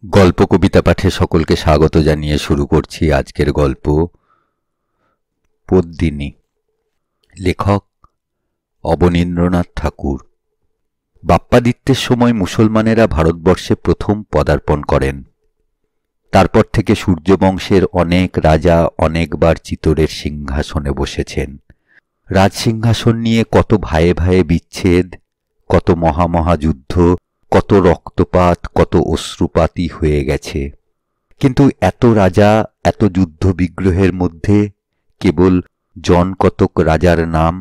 গল্প কবিতা পাঠে সকলকে স্বাগত জানিয়ে শুরু করছি আজকের গল্প পদ্মিনী। লেখক অবনীন্দ্রনাথ ঠাকুর। বাপ্পাদিত্যের সময় মুসলমানেরা ভারতবর্ষে প্রথম পদার্পণ করেন। তারপর থেকে সূর্যবংশের অনেক রাজা অনেকবার চিতোরের সিংহাসনে বসেছেন। রাজসিংহাসন নিয়ে কত ভাইয়ে ভাইয়ে বিচ্ছেদ, কত মহামহাযুদ্ধ, কত রক্তপাত, কত অশ্রুপাতই হয়ে গেছে। কিন্তু এত রাজা, এত যুদ্ধ বিগ্রহের মধ্যে কেবল জন কতক রাজার নাম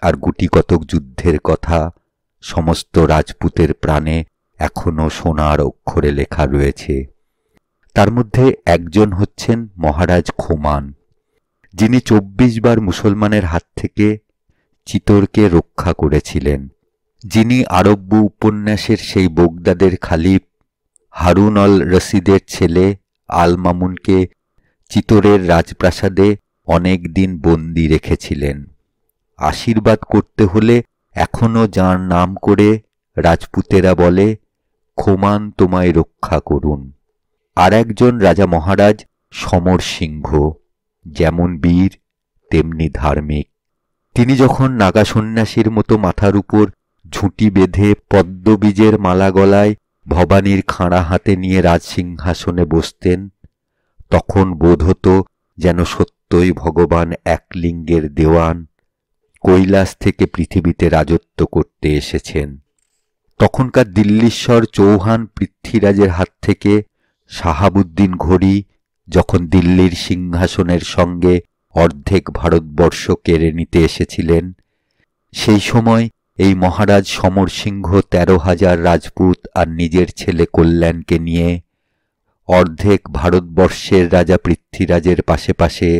আর গুটি কতক যুদ্ধের কথা সমস্ত রাজপুতের প্রাণে এখনো সোনার অক্ষরে লেখা রয়েছে। তার মধ্যে একজন হচ্ছেন মহারাজ খোমান, যিনি ২৪ বার মুসলমানের হাত থেকে চিতোরকে রক্ষা করেছিলেন, যিনি আরব্য উপন্যাসের সেই বগদাদের খালিফ হারুন অল রশিদের ছেলে আল মামুনকে চিতোরের রাজপ্রাসাদে অনেক দিন বন্দী রেখেছিলেন। আশীর্বাদ করতে হলে এখনো যার নাম করে রাজপুতেরা বলে, খোমান তোমায় রক্ষা করুন। আর একজন রাজা মহারাজ সমর সিংহ, যেমন বীর তেমনি ধার্মিক। তিনি যখন নাগা সন্ন্যাসীর মতো মাথার উপর ঝুঁটি বেঁধে পদ্মবীজের মালা গলায় ভবানীর খাঁড়া হাতে নিয়ে রাজসিংহাসনে বসতেন, তখন বোধ হতো যেন সত্যই ভগবান একলিঙ্গের দেওয়ান কৈলাস থেকে পৃথিবীতে রাজত্ব করতে এসেছেন। তখনকার দিল্লীশ্বর চৌহান পৃথ্বীরাজের হাত থেকে শাহাবুদ্দিন ঘড়ি যখন দিল্লির সিংহাসনের সঙ্গে অর্ধেক ভারতবর্ষ কেড়ে নিতে এসেছিলেন, সেই সময় এই মহারাজ সমর সিংহ ১৩,০০০ রাজপুত আর নিজের ছেলে কল্যাণকে নিয়ে অর্ধেক ভারতবর্ষের রাজা পৃথ্বীরাজের পাশে পাশে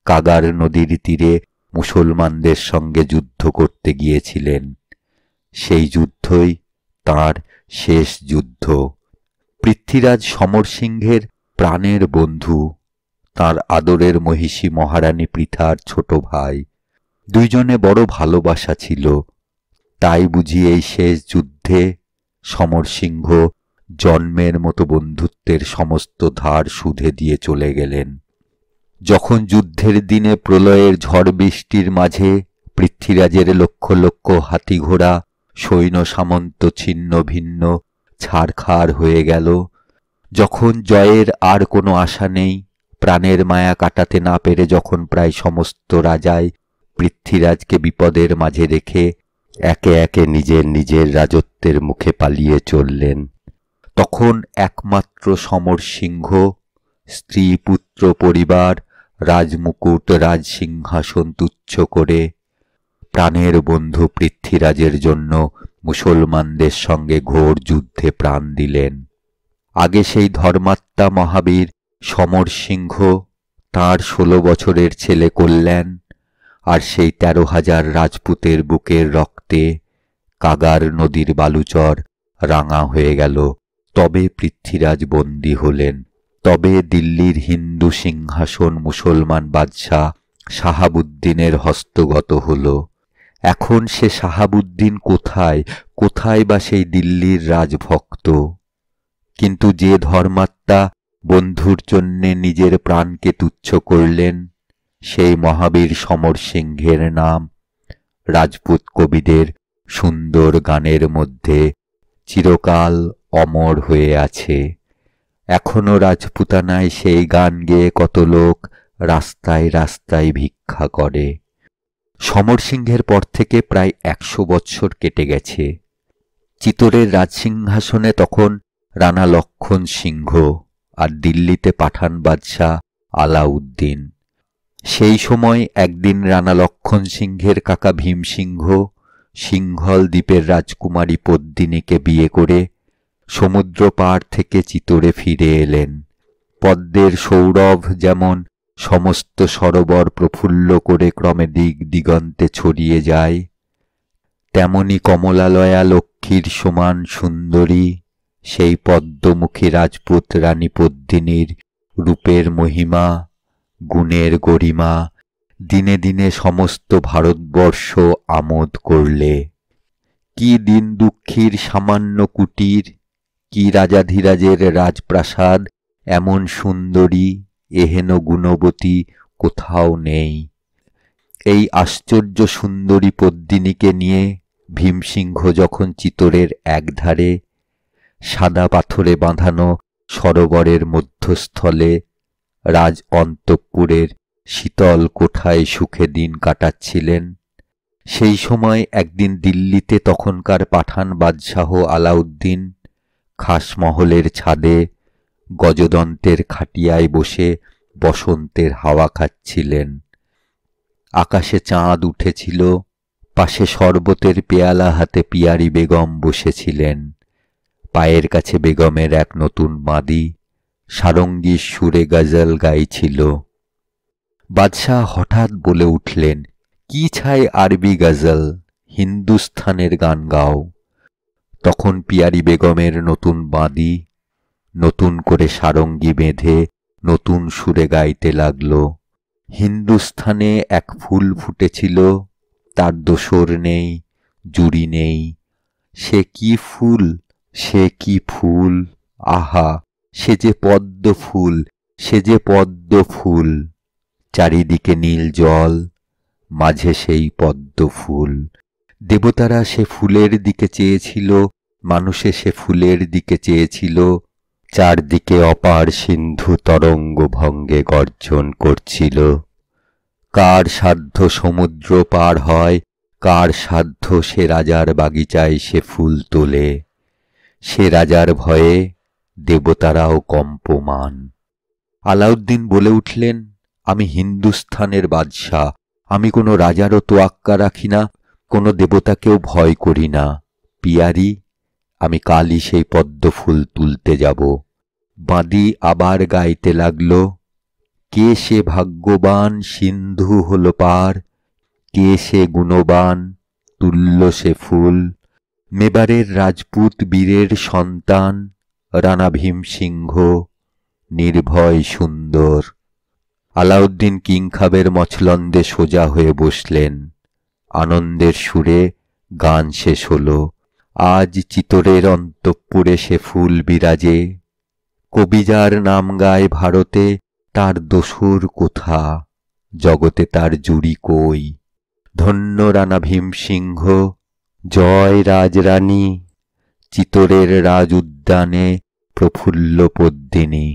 কাগার নদীর তীরে মুসলমানদের সঙ্গে যুদ্ধ করতে গিয়েছিলেন। সেই যুদ্ধই তাঁর শেষ যুদ্ধ। পৃথ্বীরাজ সমর সিংহের প্রাণের বন্ধু, তাঁর আদরের মহিষী মহারানী পৃথার ছোট ভাই। দুইজনে বড় ভালোবাসা ছিল। তাই বুঝি এই শেষ যুদ্ধে সমর সিংহ জন্মের মতো বন্ধুত্বের সমস্ত ধার সুধে দিয়ে চলে গেলেন। যখন যুদ্ধের দিনে প্রলয়ের ঝড় বৃষ্টির মাঝে পৃথ্বীরাজের লক্ষ লক্ষ হাতি ঘোড়া সৈন্য সামন্ত ছিন্ন ভিন্ন ছাড়খাড় হয়ে গেল, যখন জয়ের আর কোনো আশা নেই, প্রাণের মায়া কাটাতে না পেরে যখন প্রায় সমস্ত রাজাই পৃথ্বীরাজকে বিপদের মাঝে রেখে একে একে নিজের নিজের রাজত্বের মুখে পালিয়ে চললেন, তখন একমাত্র সমর সিংহ স্ত্রী পুত্র পরিবার রাজমুকুট রাজসিংহাসন তুচ্ছ করে প্রাণের বন্ধু পৃথ্বীরাজের জন্য মুসলমানদের সঙ্গে ঘোর যুদ্ধে প্রাণ দিলেন। আগে সেই ধর্মাত্মা মহাবীর সমর সিংহ, তাঁর ১৬ বছরের ছেলে কল্যাণ আর সেই ১৩,০০০ রাজপুতের বুকের রক্তে কাগার নদীর বালুচর রাঙা হয়ে গেল। তবে পৃথ্বীরাজ বন্দী হলেন। তবে দিল্লির হিন্দু সিংহাসন মুসলমান বাদশাহ শাহাবুদ্দিনের হস্তগত হল। এখন সে শাহাবুদ্দিন কোথায়, কোথায় বা সেই দিল্লির রাজভক্ত? কিন্তু যে ধর্মাত্মা বন্ধুর জন্যে নিজের প্রাণকে তুচ্ছ করলেন, সেই মহাবীর সমর সিংহের নাম রাজপুত কবিদের সুন্দর গানের মধ্যে চিরকাল অমর হয়ে আছে। এখনো রাজপুতানায় সেই গান গেয়ে কত লোক রাস্তায় রাস্তায় ভিক্ষা করে। সমর সিংহের পর থেকে প্রায় ১০০ বৎসর কেটে গেছে। চিতোরের রাজসিংহাসনে তখন রানা লক্ষণ সিংহ আর দিল্লিতে পাঠান বাদশাহ আলাউদ্দিন। সেই সময় একদিন রানা লক্ষণ সিংহের কাকা ভীম সিংহ সিংহল দ্বীপের রাজকুমারী পদ্মিনীকে বিয়ে করে সমুদ্র পাড় থেকে চিতোরে ফিরে এলেন। পদ্মের সৌরভ যেমন সমস্ত সরোবর প্রফুল্ল করে ক্রমে দিক দিগন্তে ছড়িয়ে যায়, তেমনি কমলালয়া লক্ষ্মীর সমান সুন্দরী সেই পদ্মমুখী রাজপুত রানী পদ্মিনীর রূপের মহিমা, গুণের গরিমা দিনে দিনে সমস্ত ভারতবর্ষ আমোদ করলে। কি দিন দুঃখীর সামান্য কুটির, কি রাজাধিরাজের রাজপ্রাসাদ, এমন সুন্দরী এহেন গুণবতী কোথাও নেই। এই আশ্চর্য সুন্দরী পদ্মিনীকে নিয়ে ভীমসিংহ যখন চিতোরের একধারে সাদা পাথরে বাঁধানো সরোবরের মধ্যস্থলে রাজ অন্তঃপুরের শীতল কোঠায় সুখে দিন কাটাচ্ছিলেন, সেই সময় একদিন দিল্লিতে তখনকার পাঠান বাদশাহ আলাউদ্দিন খাসমহলের ছাদে গজদন্তের খাটিয়ায় বসে বসন্তের হাওয়া খাচ্ছিলেন। আকাশে চাঁদ উঠেছিল, পাশে শরবতের পেয়ালা হাতে পিয়ারি বেগম বসেছিলেন। পায়ের কাছে বেগমের এক নতুন মাদি সারঙ্গীর সুরে গজল গাইছিল। বাদশাহ হঠাৎ বলে উঠলেন, কি ছাই আরবি গজল, হিন্দুস্থানের গান গাও। তখন পিয়ারি বেগমের নতুন বাঁদি নতুন করে সারঙ্গী বেঁধে নতুন সুরে গাইতে লাগল। হিন্দুস্থানে এক ফুল ফুটেছিল, তার দোসর নেই, জুড়ি নেই। সে কি ফুল, সে কি ফুল, আহা সে যে পদ্ম ফুল, সে যে পদ্ম ফুল। চারিদিকে নীল জল, মাঝে সেই পদ্ম ফুল। দেবতারা সে ফুলের দিকে চেয়েছিল, মানুষে সে ফুলের দিকে চেয়েছিল। চারদিকে অপার সিন্ধু তরঙ্গ ভঙ্গে গর্জন করছিল। কার সাধ্য সমুদ্র পার হয়, কার সাধ্য সে রাজার বাগিচায় সে ফুল তোলে। সে রাজার ভয়ে দেবতারাও কম্পমান। আলাউদ্দিন বলে উঠলেন, আমি হিন্দুস্থানের বাদশাহ, আমি কোনো রাজারও তোয়াক্কা রাখি না, কোনো দেবতাকেও ভয় করি না। পিয়ারি, আমি কালই সেই পদ্ম ফুল তুলতে যাব। বাঁদি আবার গাইতে লাগল, কে সে ভাগ্যবান সিন্ধু হল পার, কে সে গুণবান তুল্য সে ফুল। মেবারের রাজপুত বীরের সন্তান রানা ভীমসিংহ নির্ভয় সুন্দর। আলাউদ্দিন কিংখাবের মছলন্দে সোজা হয়ে বসলেন। আনন্দের সুরে গান শেষ হল। আজ চিতোরের অন্তঃপুরে সে ফুল বিরাজে। কবিজার নাম গায় ভারতে, তার দোসর কোথা, জগতে তার জুড়ি কই। ধন্য রানা ভীমসিংহ, জয় রাজরানী, চিতোরের রাজ উদ্যানে প্রফুল্ল পদ্মিনী।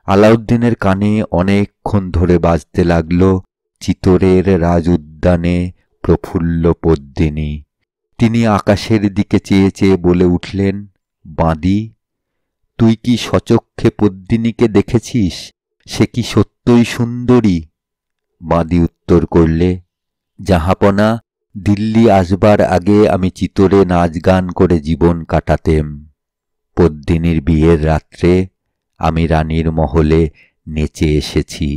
আলাউদ্দিনের কানে অনেকক্ষণ ধরে বাজতে লাগল, চিতোরের রাজ উদ্যানে প্রফুল্ল পদ্মিনী। তিনি আকাশের দিকে চেয়ে চেয়ে বলে উঠলেন, বাঁদি, তুই কি সচক্ষে পদ্মিনীকে দেখেছিস? সে কি সত্যই সুন্দরী? বাঁদি উত্তর করলে, জাহাপনা, দিল্লি আসবার আগে আমি চিতোরে নাচ গান করে জীবন কাটাতেম। পদ্মিনীর বিয়ের রাত্রে আমি রানীর মহলে নেচে এসেছি।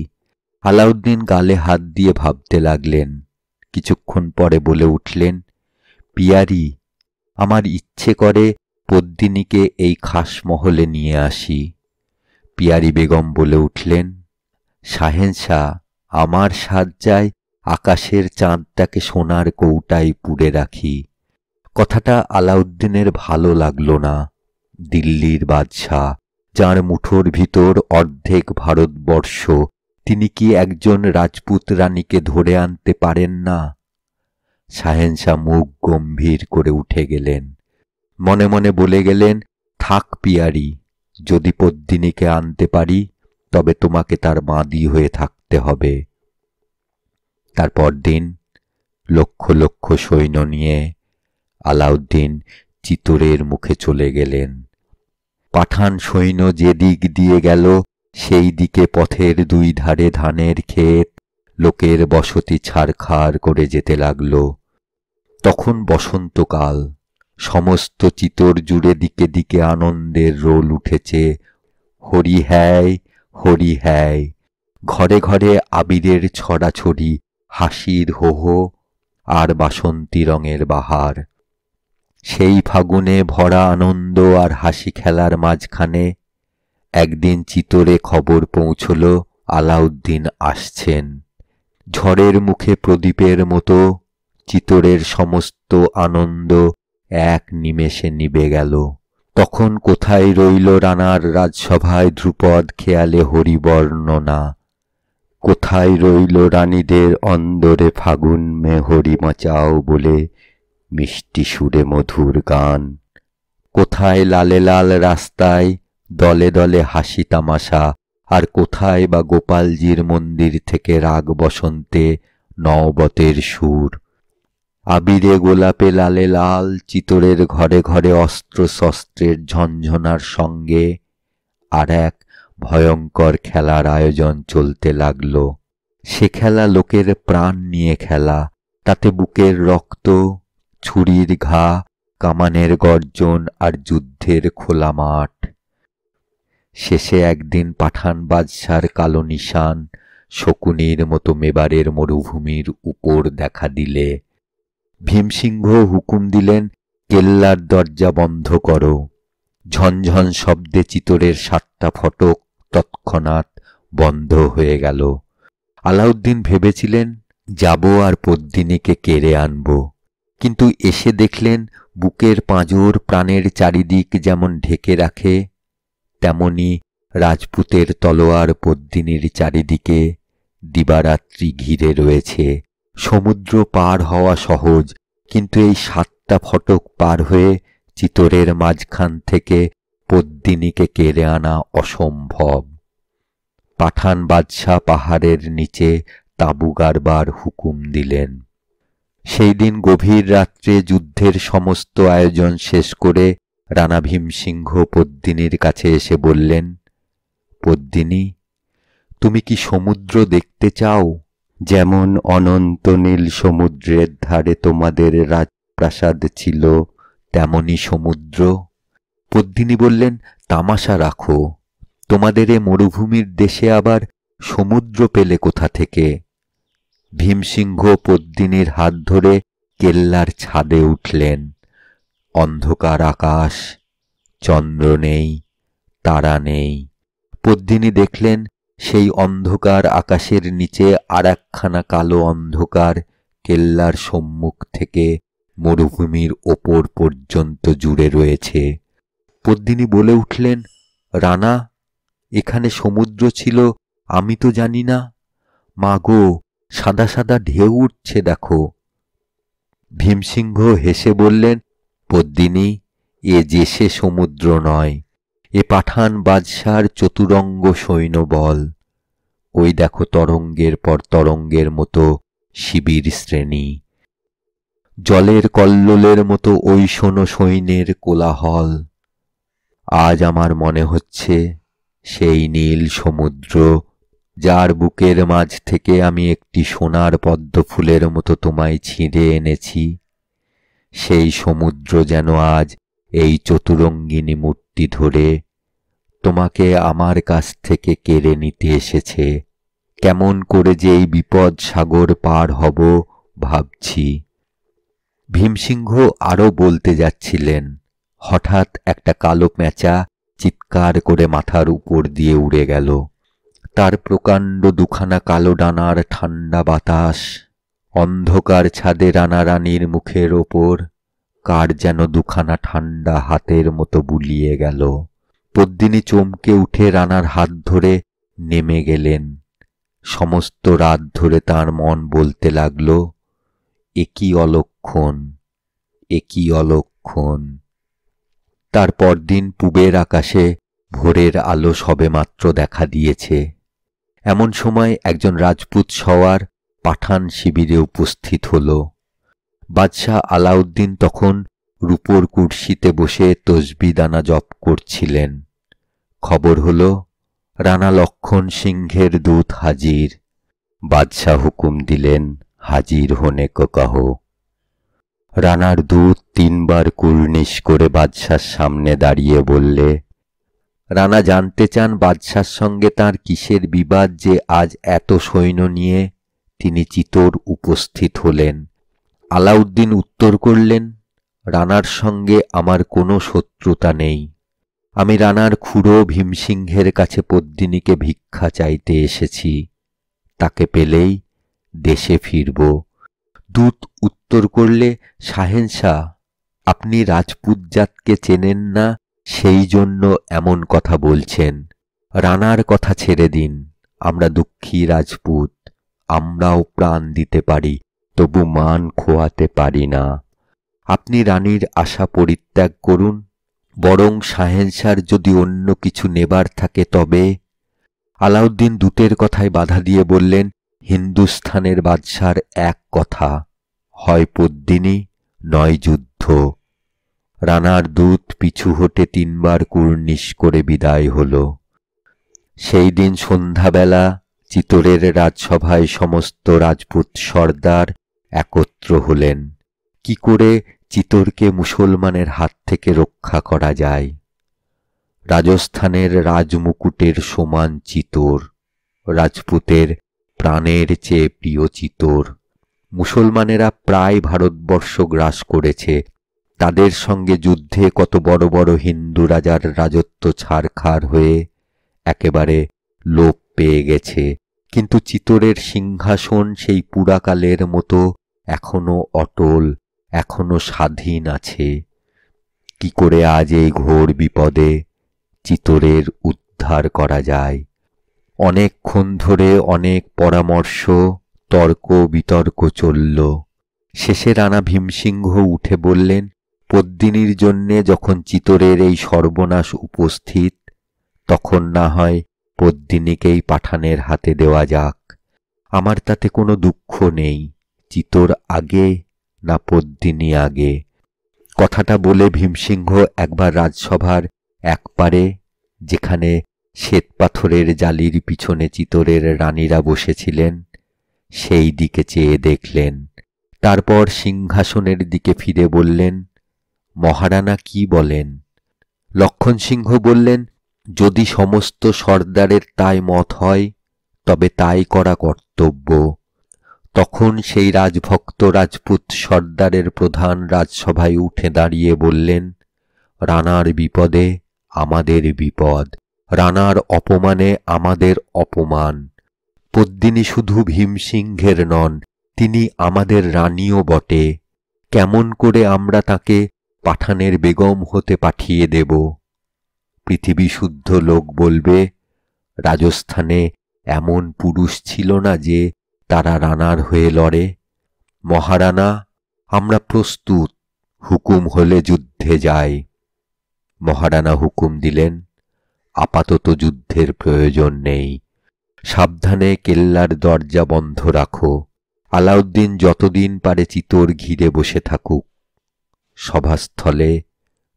আলাউদ্দিন গালে হাত দিয়ে ভাবতে লাগলেন। কিছুক্ষণ পরে বলে উঠলেন, পিয়ারি, আমার ইচ্ছে করে পদ্মিনীকে এই খাসমহলে নিয়ে আসি। পিয়ারি বেগম বলে উঠলেন, শাহেনশাহ, আমার সাধ চাই আকাশের চাঁদটাকে সোনার কৌটায় পুড়ে রাখি। কথাটা আলাউদ্দিনের ভালো লাগল না। দিল্লির বাদশাহ, যার মুঠোর ভিতর অর্ধেক ভারতবর্ষ, তিনি কি একজন রাজপুত রানীকে ধরে আনতে পারেন না? শাহেনশাহ মুখ গম্ভীর করে উঠে গেলেন। মনে মনে বলে গেলেন, থাক পিয়ারি, যদি পদ্মিনীকে আনতে পারি তবে তোমাকে তার বাঁদি হয়ে থাকতে হবে। তারপর দিন লক্ষ লক্ষ সৈন্য নিয়ে আলাউদ্দিন চিতোরের মুখে চলে গেলেন। পাঠান সৈন্য যে দিক দিয়ে গেল সেই দিকে পথের দুই ধারে ধানের ক্ষেত, লোকের বসতি ছারখার করে যেতে লাগল। তখন বসন্তকাল, সমস্ত চিতোর জুড়ে দিকে দিকে আনন্দের রোল উঠেছে। হরি হ্যায়, হরি হ্যায়। ঘরে ঘরে আবিরের ছড়াছড়ি, হাসির হোহো আর বাসন্তী রঙের বাহার। সেই ফাগুনে ভরা আনন্দ আর হাসি খেলার মাঝখানে একদিন চিতোরে খবর পৌঁছল আলাউদ্দিন আসছেন। ঝড়ের মুখে প্রদীপের মতো চিতোরের সমস্ত আনন্দ এক নিমেষে নিভে গেল। তখন কোথায় রইল রানার রাজসভায় ধ্রুপদ খেয়ালে হরিবর্ণনা, কোথায় রইল রানীদের অন্দরে ফাগুন মে হরি মচাও বলে মিষ্টি সুরে মধুর গান, কোথায় লালে লাল রাস্তায় দলে দলে হাসি তামাশা, আর কোথায় বা গোপালজির মন্দির থেকে রাগ বসন্তে নওবতের সুর। আবিরে গোলাপে লালে লাল চিতরের ঘরে ঘরে অস্ত্র শস্ত্রের ঝনঝনার সঙ্গে আর এক ভয়ঙ্কর খেলার আয়োজন চলতে লাগল। সে খেলা লোকের প্রাণ নিয়ে খেলা, তাতে বুকের রক্ত, ছুরির ঘা, কামানের গর্জন আর যুদ্ধের খোলা মাঠ। শেষে একদিন পাঠান বাদশার কালো নিশান শকুনির মতো মেবারের মরুভূমির উপর দেখা দিলে ভীমসিংহ হুকুম দিলেন, কেল্লার দরজা বন্ধ করো। ঝনঝন শব্দে চিতরের 7টা ফটক তৎক্ষণাৎ বন্ধ হয়ে গেল। আলাউদ্দিন ভেবেছিলেন যাব আর পদ্মিনীকে কেড়ে আনব, কিন্তু এসে দেখলেন বুকের পাঁজর প্রাণের চারিদিক যেমন ঢেকে রাখে, তেমনি রাজপুতের তলোয়ার পদ্মিনীর চারিদিকে দিবারাত্রি ঘিরে রয়েছে। সমুদ্র পার হওয়া সহজ, কিন্তু এই 7টা ফটক পার হয়ে চিতরের মাঝখান থেকে পদ্মিনীকে কেড়ে আনা অসম্ভব। পাঠান বাদশাহ পাহাড়ের নিচে তাঁবু গাড়বার হুকুম দিলেন। সেই দিন গভীর রাত্রে যুদ্ধের সমস্ত আয়োজন শেষ করে রানা ভীমসিংহ পদ্মিনীর কাছে এসে বললেন, পদ্মিনী, তুমি কি সমুদ্র দেখতে চাও? যেমন অনন্ত নীল সমুদ্রের ধারে তোমাদের রাজপ্রাসাদ ছিল, তেমনি সমুদ্র। পদ্মিনী বললেন, তামাশা রাখো, তোমাদের এ মরুভূমির দেশে আবার সমুদ্র পেলে কোথা থেকে? ভীমসিংহ পদ্মিনীর হাত ধরে কেল্লার ছাদে উঠলেন। অন্ধকার আকাশ, চন্দ্র নেই, তারা নেই। পদ্মিনী দেখলেন সেই অন্ধকার আকাশের নিচে আর একখানা কালো অন্ধকার কেল্লার সম্মুখ থেকে মরুভূমির ওপর পর্যন্ত জুড়ে রয়েছে। পদ্মিনী বলে উঠলেন, রানা, এখানে সমুদ্র ছিল আমি তো জানি না। মা গো, সাদা সাদা ঢেউ উঠছে দেখো। ভীমসিংহ হেসে বললেন, পদ্মিনী, এ যে সে সমুদ্র নয়, এ পাঠান বাদশার চতুরঙ্গ সৈন্যবল। ওই দেখো তরঙ্গের পর তরঙ্গের মতো শিবির শ্রেণী, জলের কল্লোলের মতো ওই শোনো সৈন্যের কোলাহল। আজ আমার মনে হচ্ছে সেই নীল সমুদ্র, যার বুকের মাঝ থেকে আমি একটি সোনার পদ্ম ফুলের মতো তোমায় ছিঁড়ে এনেছি, সেই সমুদ্র যেন আজ এই চতুরঙ্গিনী মূর্তি ধরে তোমাকে আমার কাছ থেকে কেড়ে নিতে এসেছে। কেমন করে যে এই বিপদ সাগর পার হব ভাবছি। ভীমসিংহ আরো বলতে যাচ্ছিলেন, হঠাৎ একটা কালো পেঁচা চিৎকার করে মাথার উপর দিয়ে উড়ে গেল। তার প্রকাণ্ড দুখানা কালো ডানার ঠান্ডা বাতাস অন্ধকার ছাদে রানারানীর মুখের ওপর কার যেন দুখানা ঠান্ডা হাতের মতো বুলিয়ে গেল। পদ্মিনী চমকে উঠে রানার হাত ধরে নেমে গেলেন। সমস্ত রাত ধরে তার মন বলতে লাগল, এ কি অলক্ষণ, এ কি অলক্ষণ। তার পরদিন পূবের আকাশে ভোরের আলো সবেমাত্র দেখা দিয়েছে। এমন সময় একজন রাজপুত সওয়ার পাঠান শিবিরে উপস্থিত হল। বাদশাহ আলাউদ্দিন তখন রূপোর কুর্সিতে বসে তসবিহ দানা জপ করছিলেন। খবর হল, রানা লক্ষণ সিংহের দূত হাজির। বাদশাহ হুকুম দিলেন, হাজির হোনে কো কহো। রানার দূত 3 বার কুর্নিশ করে বাদশার সামনে দাঁড়িয়ে বললে, রানা জানতে চান বাদশার সঙ্গে তার কিসের বিবাদ যে আজ এত সৈন্য নিয়ে তিনি চিতোর উপস্থিত হলেন। আলাউদ্দিন উত্তর করলেন, রানার সঙ্গে আমার কোনো শত্রুতা নেই। আমি রানার খুড়ো ভীমসিংহের কাছে পদ্মিনীকে ভিক্ষা চাইতে এসেছি। তাকে পেলেই দেশে ফিরব। দূত উত্তর করলে, শাহেনশাহ, আপনি রাজপুত জাতকে চেনেন না, সেই জন্য এমন কথা বলছেন। রানার কথা ছেড়ে দিন, আমরা দুঃখী রাজপুত, আমরাও প্রাণ দিতে পারি, তবু মান খোয়াতে পারি না। আপনি রানীর আশা পরিত্যাগ করুন, বরং শাহেনশার যদি অন্য কিছু নেবার থাকে তবে। আলাউদ্দিন দূতের কথায় বাধা দিয়ে বললেন, হিন্দুস্থানের বাদশার এক কথা, হয় পদ্মিনী নয় যুদ্ধ। রানার দূত পিছু হটে 3 বার কুর্নিশ করে বিদায় হল। সেই দিন সন্ধ্যাবেলা চিতোরের রাজসভায় সমস্ত রাজপুত সর্দার একত্র হলেন। কি করে চিতোরকে মুসলমানের হাত থেকে রক্ষা করা যায়। রাজস্থানের রাজমুকুটের সমান চিতোর, রাজপুতের প্রাণের চেয়ে প্রিয় চিতোর। মুসলমানেরা প্রায় ভারতবর্ষ গ্রাস করেছে, তাদের সঙ্গে যুদ্ধে কত বড় বড় হিন্দু রাজার রাজত্ব ছারখার হয়ে একেবারে লোপ পেয়ে গেছে, কিন্তু চিতোরের সিংহাসন সেই পুরাকালের মতো এখনো অটল, এখনো স্বাধীন আছে। কি করে আজ এই ঘোর বিপদে চিতোরের উদ্ধার করা যায়। অনেকক্ষণ ধরে অনেক পরামর্শ, তর্ক বিতর্ক চলল। শেষে রানা ভীমসিংহ উঠে বললেন, পদ্মিনীর জন্যে যখন চিতোরের এই সর্বনাশ উপস্থিত, তখন না হয় পদ্মিনীকেই পাঠানের হাতে দেওয়া যাক। আমার তাতে কোনো দুঃখ নেই, চিতোর আগে না পদ্মিনী আগে। কথাটা বলে ভীমসিংহ একবার রাজসভার একপারে, যেখানে শ্বেতপাথরের জালির পিছনে চিতোরের রানীরা বসেছিলেন, সেই দিকে চেয়ে দেখলেন। তারপর সিংহাসনের দিকে ফিরে বললেন, মহারানা কি বলেন? লক্ষণ সিংহ বললেন, যদি সমস্ত সর্দারের তাই মত হয় তবে তাই করা কর্তব্য। তখন সেই রাজভক্ত রাজপুত সর্দারের প্রধান রাজসভায় উঠে দাঁড়িয়ে বললেন, রানার বিপদে আমাদের বিপদ, রানার অপমানে আমাদের অপমান। পদ্মিনী শুধু ভীমসিংহের নন, তিনি আমাদের রানীও বটে। কেমন করে আমরা তাকে পাঠানের বেগম হতে পাঠিয়ে দেব? পৃথিবী শুদ্ধ লোক বলবে, রাজস্থানে এমন পুরুষ ছিল না যে তারা রানার হয়ে লড়ে। মহারানা, আমরা প্রস্তুত, হুকুম হলে যুদ্ধে যাই। মহারানা হুকুম দিলেন, আপাতত যুদ্ধের প্রয়োজন নেই, সাবধানে কেল্লার দরজা বন্ধ রাখো। আলাউদ্দিন যতদিন পারে চিতোর ঘিরে বসে থাকুক। সভাস্থলে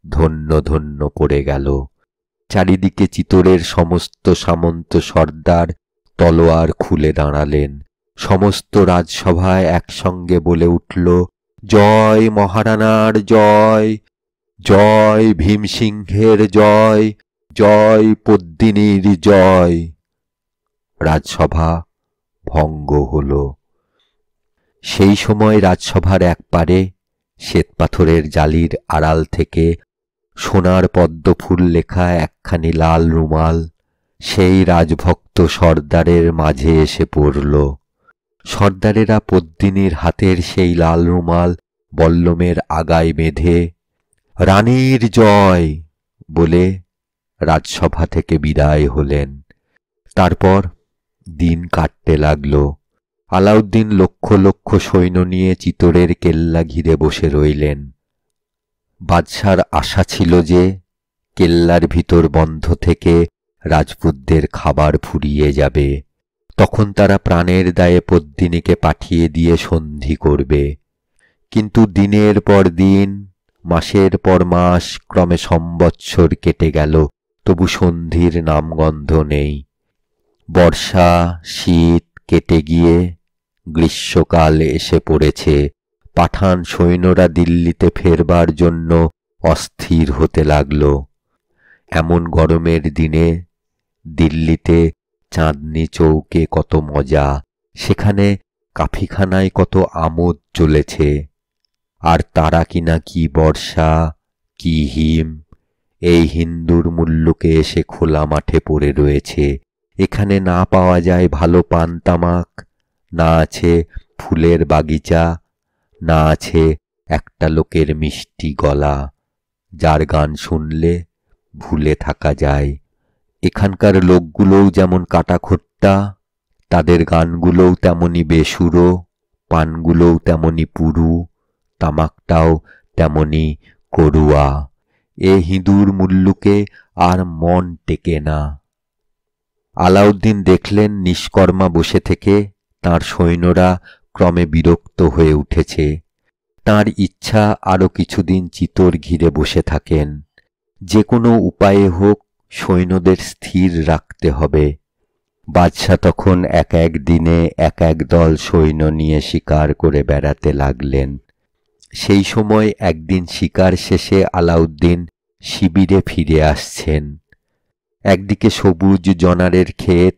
ধন্য ধন্য পড়ে গেল। চারিদিকে চিতোরের সমস্ত সামন্ত সর্দার তলোয়ার খুলে দাঁড়ালেন। সমস্ত রাজসভায় একসঙ্গে বলে উঠল, জয় মহারানার জয়, জয় ভীমসিংহের জয়, জয় পদ্মিনীর জয়। রাজসভা ভঙ্গ হল। সেই সময় রাজসভার একপারে শ্বেতপাথরের জালির আড়াল থেকে সোনার পদ্মফুল লেখা একখানি লাল রুমাল সেই রাজভক্ত সর্দারের মাঝে এসে পড়ল। সর্দারেরা পদ্মিনীর হাতের সেই লাল রুমাল বল্লমের আগায় বেঁধে রানীর জয় বলে রাজসভা থেকে বিদায় হলেন। তারপর দিন কাটতে লাগল। আলাউদ্দিন লক্ষ লক্ষ সৈন্য নিয়ে চিতোরের কেল্লা ঘিরে বসে রইলেন। বাদশার আশা ছিল যে কেল্লার ভিতর বন্ধ থেকে রাজপুতদের খাবার ফুরিয়ে যাবে, তখন তারা প্রাণের দায়ে পদ্মিনীকে পাঠিয়ে দিয়ে সন্ধি করবে। কিন্তু দিনের পর দিন, মাসের পর মাস, ক্রমে সম্বৎসর কেটে গেল, তবু সন্ধির নামগন্ধ নেই। বর্ষা শীত কেটে গিয়ে গ্রীষ্মকাল এসে পড়েছে। পাঠান সৈন্যরা দিল্লিতে ফেরবার জন্য অস্থির হতে লাগল। এমন গরমের দিনে দিল্লিতে চাঁদনি চৌকে কত মজা, সেখানে কাফিখানায় কত আমোদ চলেছে। আর তারা কিনা কি বর্ষা কি হিম, এই হিন্দুর মুল্লুকে এসে খোলা মাঠে পড়ে রয়েছে। এখানে না পাওয়া যায় ভালো পান তামাক, না আছে ফুলের বাগিচা, না আছে একটা লোকের মিষ্টি গলা, যার গান শুনলে ভুলে থাকা যায়। এখানকার লোকগুলোও যেমন কাটাখোট্টা, তাদের গানগুলোও তেমনি বেসুরো, পানগুলোও তেমনি পুরু, তামাকটাও তেমনি করুয়া। এ হিঁদুর মুল্লুকে আর মন টেকে না। আলাউদ্দিন দেখলেন নিষ্কর্মা বসে থেকে তাঁর সৈন্যরা ক্রমে বিরক্ত হয়ে উঠেছে। তাঁর ইচ্ছা আরো কিছুদিন চিতর ঘিরে বসে থাকেন। যে কোনো উপায়ে হোক সৈন্যদের স্থির রাখতে হবে। বাদশাহ তখন এক এক দিনে এক এক দল সৈন্য নিয়ে শিকার করে বেড়াতে লাগলেন। সেই সময় একদিন শিকার শেষে আলাউদ্দিন শিবিরে ফিরে আসছেন। একদিকে সবুজ জনারের ক্ষেত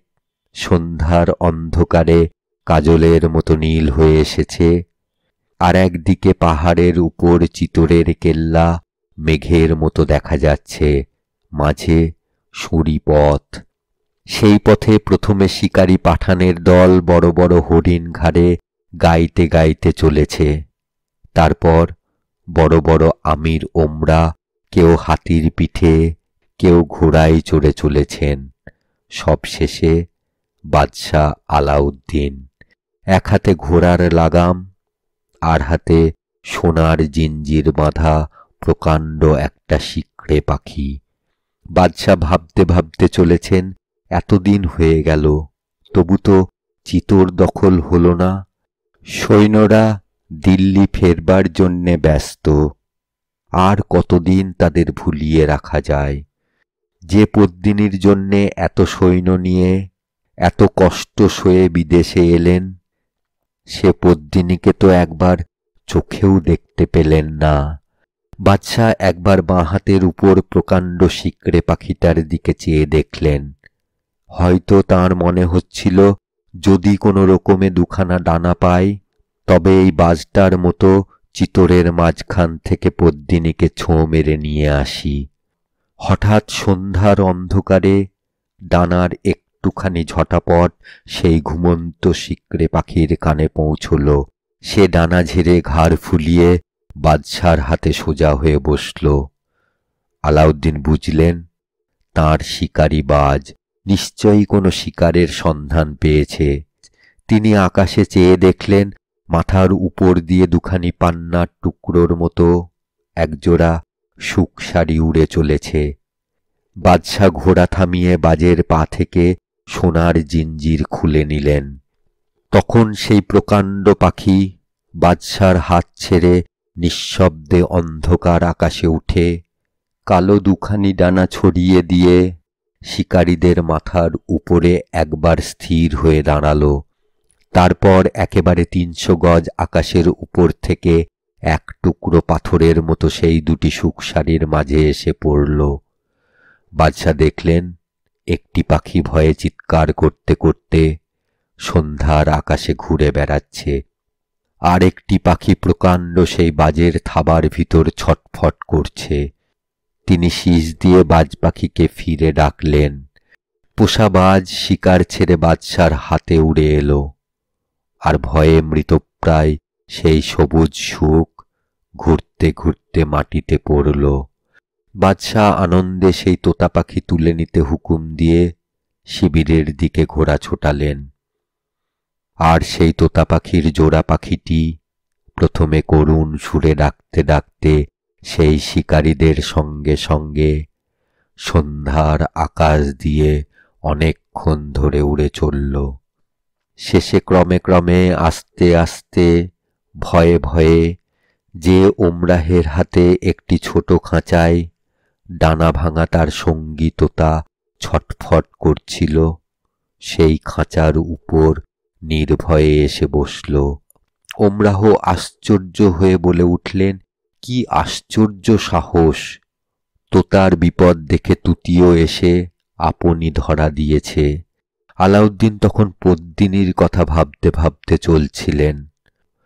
সন্ধ্যার অন্ধকারে কাজলের মতো নীল হয়ে এসেছে, আর একদিকে পাহাড়ের উপর চিতরের কেল্লা মেঘের মতো দেখা যাচ্ছে, মাঝে সুঁড়ি পথ। সেই পথে প্রথমে শিকারী পাঠানের দল বড় বড় হরিণ ঘাড়ে গাইতে গাইতে চলেছে। তারপর বড় বড় আমির ওমরা কেউ হাতির পিঠে, কেউ ঘোড়ায় চড়ে চলেছেন। সবশেষে বাদশাহ আলাউদ্দিন, এক হাতে ঘোড়ার লাগাম, আর হাতে সোনার জিঞ্জির বাঁধা প্রকাণ্ড একটা শিকড়ে পাখি। বাদশাহ ভাবতে ভাবতে চলেছেন, এতদিন হয়ে গেল, তবু তো চিতোর দখল হলো না। সৈন্যরা দিল্লি ফেরবার জন্যে ব্যস্ত। আর কতদিন তাদের ভুলিয়ে রাখা যায়? যে পদ্মিনীর জন্যে এত সৈন্য নিয়ে এত কষ্ট সয়ে বিদেশে এলেন, সে পদ্মিনীকে তো একবার চোখেও দেখতে পেলেন না। বাদশাহ একবার বাঁ হাতের উপর প্রকাণ্ড শিকড়ে পাখিটার দিকে চেয়ে দেখলেন। হয়তো তাঁর মনে হচ্ছিল, যদি কোনো রকমে দুখানা ডানা পায়, তবে এই বাজটার মতো চিতরের মাঝখান থেকে পদ্মিনীকে ছোঁ মেরে নিয়ে আসি। হঠাৎ সন্ধ্যার অন্ধকারে ডানার একটুখানি ঝটাপট সেই ঘুমন্ত শিকড়ে পাখির কানে পৌঁছল। সে ডানা ঝেড়ে ঘাড় ফুলিয়ে বাদশার হাতে সোজা হয়ে বসল। আলাউদ্দিন বুঝলেন, তাঁর শিকারী বাজ নিশ্চয়ই কোনো শিকারের সন্ধান পেয়েছে। তিনি আকাশে চেয়ে দেখলেন, মাথার উপর দিয়ে দুখানি পান্নার টুকরোর মতো একজোড়া শুকসারি উড়ে চলেছে। বাদশাহ ঘোড়া থামিয়ে বাজের পা থেকে সোনার জিঞ্জির খুলে নিলেন। তখন সেই প্রকাণ্ড পাখি বাদশার হাত ছেড়ে নিঃশব্দে অন্ধকার আকাশে উঠে কালো দুখানি ডানা ছড়িয়ে দিয়ে শিকারীদের মাথার উপরে একবার স্থির হয়ে দাঁড়াল। তারপর একেবারে ৩০০ গজ আকাশের উপর থেকে এক টুকরো পাথরের মতো সেই দুটি শুকসারির মাঝে এসে পড়ল। বাদশাহ দেখলেন, একটি পাখি ভয়ে চিৎকার করতে করতে সন্ধ্যার আকাশে ঘুরে বেড়াচ্ছে, আর একটি পাখি প্রকাণ্ড সেই বাজের থাবার ভিতর ছটফট করছে। তিনি শীষ দিয়ে বাজ পাখিকে ফিরে ডাকলেন। পোষা বাজ শিকার ছেড়ে বাদশার হাতে উড়ে এলো, আর ভয়ে মৃতপ্রায় সেই সবুজ শুক ঘুরতে ঘুরতে মাটিতে পড়ল। বাদশাহ আনন্দে সেই তোতা পাখি তুলে নিতে হুকুম দিয়ে শিবিরের দিকে ঘোড়া ছোটালেন। আর সেই তোতা পাখির জোড়া পাখিটি প্রথমে করুণ সুরে ডাকতে ডাকতে সেই শিকারীদের সঙ্গে সঙ্গে সন্ধ্যার আকাশ দিয়ে অনেকক্ষণ ধরে উড়ে চলল। শেষে ক্রমে ক্রমে আস্তে আস্তে ভয়ে ভয়ে যে ওমরাহের হাতে একটি ছোট খাঁচায় ডানা ভাঙা তার সঙ্গী তোতা ছটফট করছিল, সেই খাঁচার উপর নির্ভয়ে এসে বসল। ওমরাহ আশ্চর্য হয়ে বলে উঠলেন, কি আশ্চর্য সাহস! তোতার বিপদ দেখে তুতিও এসে আপনি ধরা দিয়েছে। আলাউদ্দিন তখন পদ্মিনীর কথা ভাবতে ভাবতে চলছিলেন।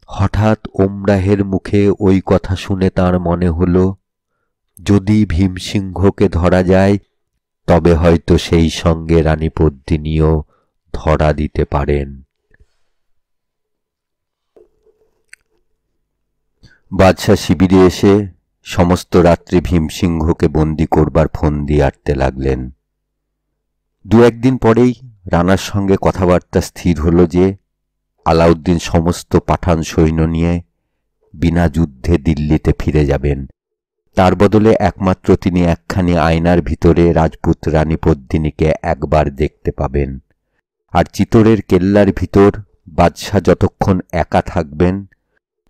হঠাৎ ওমরাহের মুখে ওই কথা শুনে তাঁর মনে হল, যদি ভীমসিংহকে ধরা যায়, তবে হয়তো সেই সঙ্গে রানী পদ্মিনীও ধরা দিতে পারেন। বাদশাহ শিবিরে এসে সমস্ত রাত্রি ভীমসিংহকে বন্দি করবার ফন্দি আঁটতে লাগলেন। দু একদিন পরেই রানার সঙ্গে কথাবার্তা স্থির হল যে আলাউদ্দিন সমস্ত পাঠান সৈন্য নিয়ে বিনা যুদ্ধে দিল্লিতে ফিরে যাবেন। তার বদলে একমাত্র তিনি একখানি আয়নার ভিতরে রাজপুত রানী পদ্মিনীকে একবার দেখতে পাবেন। আর চিতোরের কেল্লার ভিতর বাদশাহ যতক্ষণ একা থাকবেন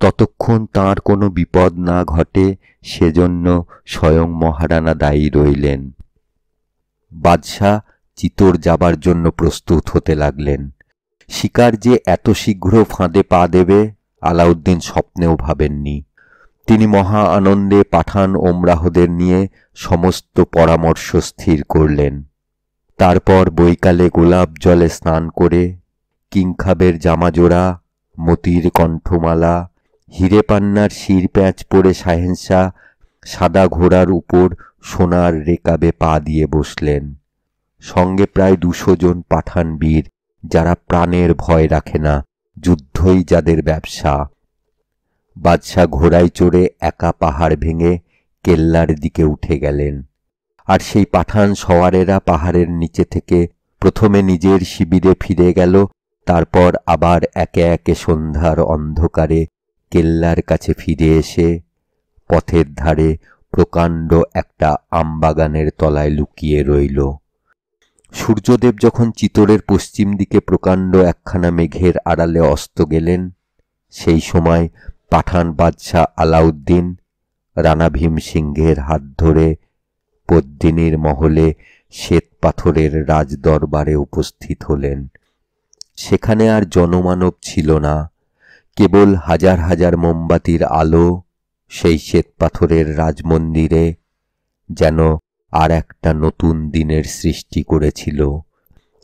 ততক্ষণ তাঁর কোনো বিপদ না ঘটে সেজন্য স্বয়ং মহারানা দায়ী রইলেন। বাদশাহ চিতোর যাবার জন্য প্রস্তুত হতে লাগলেন। শিকার যে এত শীঘ্র ফাঁদে পা দেবে আলাউদ্দিন স্বপ্নেও ভাবেননি। তিনি মহা আনন্দে পাঠান ওমরাহদের নিয়ে সমস্ত পরামর্শ স্থির করলেন। তারপর বৈকালে গোলাপ জলে স্নান করে কিংখাবের জামাজোড়া, মতির কণ্ঠমালা, হিরে পান্নার শিরপ্যাঁচ পরে শাহেনশাহ সাদা ঘোড়ার উপর সোনার রেকাবে পা দিয়ে বসলেন। সঙ্গে প্রায় 200 জন পাঠান বীর, যারা প্রাণের ভয় রাখে না, যুদ্ধই যাদের ব্যবসা। বাদশাহ ঘোড়ায় চড়ে একা পাহাড় ভেঙে কেল্লার দিকে উঠে গেলেন। আর সেই পাঠান সওয়ারেরা পাহাড়ের নিচে থেকে প্রথমে নিজের শিবিরে ফিরে গেল, তারপর আবার একে একে সন্ধ্যার অন্ধকারে কেল্লার কাছে ফিরে এসে পথের ধারে প্রকাণ্ড একটা আমবাগানের তলায় লুকিয়ে রইল। সূর্যদেব যখন চিতোরের পশ্চিম দিকে প্রকাণ্ড একখানা মেঘের আড়ালে অস্ত গেলেন, সেই সময় পাঠান বাদশাহ আলাউদ্দিন রানা ভীমসিংহের হাত ধরে পদ্মিনীর মহলে শ্বেত পাথরের রাজদরবারে উপস্থিত হলেন। সেখানে আর জনমানব ছিল না, কেবল হাজার হাজার মোমবাতির আলো সেই শ্বেত পাথরের রাজমন্দিরে যেন আর একটা নতুন দিনের সৃষ্টি করেছিল।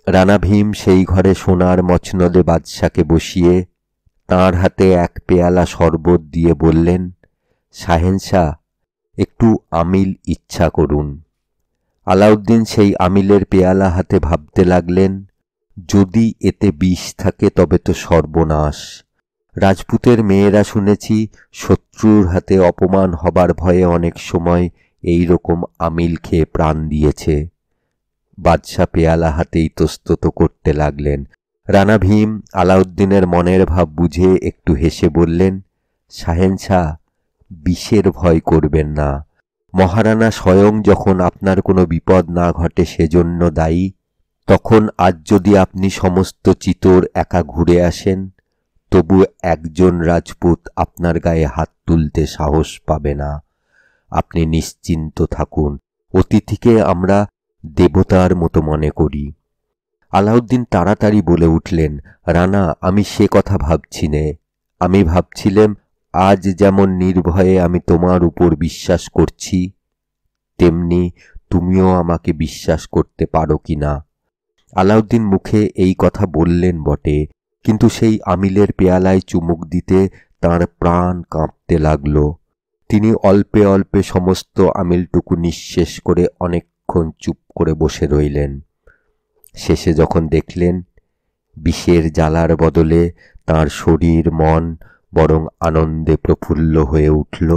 রানা ভীম সেই ঘরে সোনার মচনদে বাদশাকে বসিয়ে তাঁর হাতে এক পেয়ালা শরবত দিয়ে বললেন, শাহেনশাহ, একটু আমিল ইচ্ছা করুন। আলাউদ্দিন সেই আমিলের পেয়ালা হাতে ভাবতে লাগলেন, যদি এতে বিষ থাকে তবে তো সর্বনাশ। রাজপুতের মেয়েরা শুনেছি শত্রুর হাতে অপমান হবার ভয়ে অনেক সময় এই রকম আমিল খেয়ে প্রাণ দিয়েছে। বাদশাহ পেয়ালা হাতে ইতস্তত করতে লাগলেন। রানা ভীম আলাউদ্দিনের মনের ভাব বুঝে একটু হেসে বললেন, শাহেনশাহ, বিষের ভয় করবেন না। মহারানা স্বয়ং যখন আপনার কোনো বিপদ না ঘটে সেজন্য দায়ী, তখন আজ যদি আপনি সমস্ত চিতোর একা ঘুরে আসেন, তবু একজন রাজপুত আপনার গায়ে হাত তুলতে সাহস পাবে না। আপনি নিশ্চিন্ত থাকুন, অতিথিকে আমরা দেবতার মতো মনে করি। আলাউদ্দিন তাড়াতাড়ি বলে উঠলেন, রানা, আমি সে কথা ভাবছি নে। আমি ভাবছিলাম আজ যেমন নির্ভয়ে আমি তোমার উপর বিশ্বাস করছি, তেমনি তুমিও আমাকে বিশ্বাস করতে পারো কি না। আলাউদ্দিন মুখে এই কথা বললেন বটে, কিন্তু সেই আমিলের পেয়ালায় চুমুক দিতে তাঁর প্রাণ কাঁপতে লাগল। তিনি অল্পে অল্পে সমস্ত আমিলটুকু নিঃশেষ করে অনেকক্ষণ চুপ করে বসে রইলেন। শেষে যখন দেখলেন বিষের জ্বালার বদলে তাঁর শরীর মন বরং আনন্দে প্রফুল্ল হয়ে উঠল,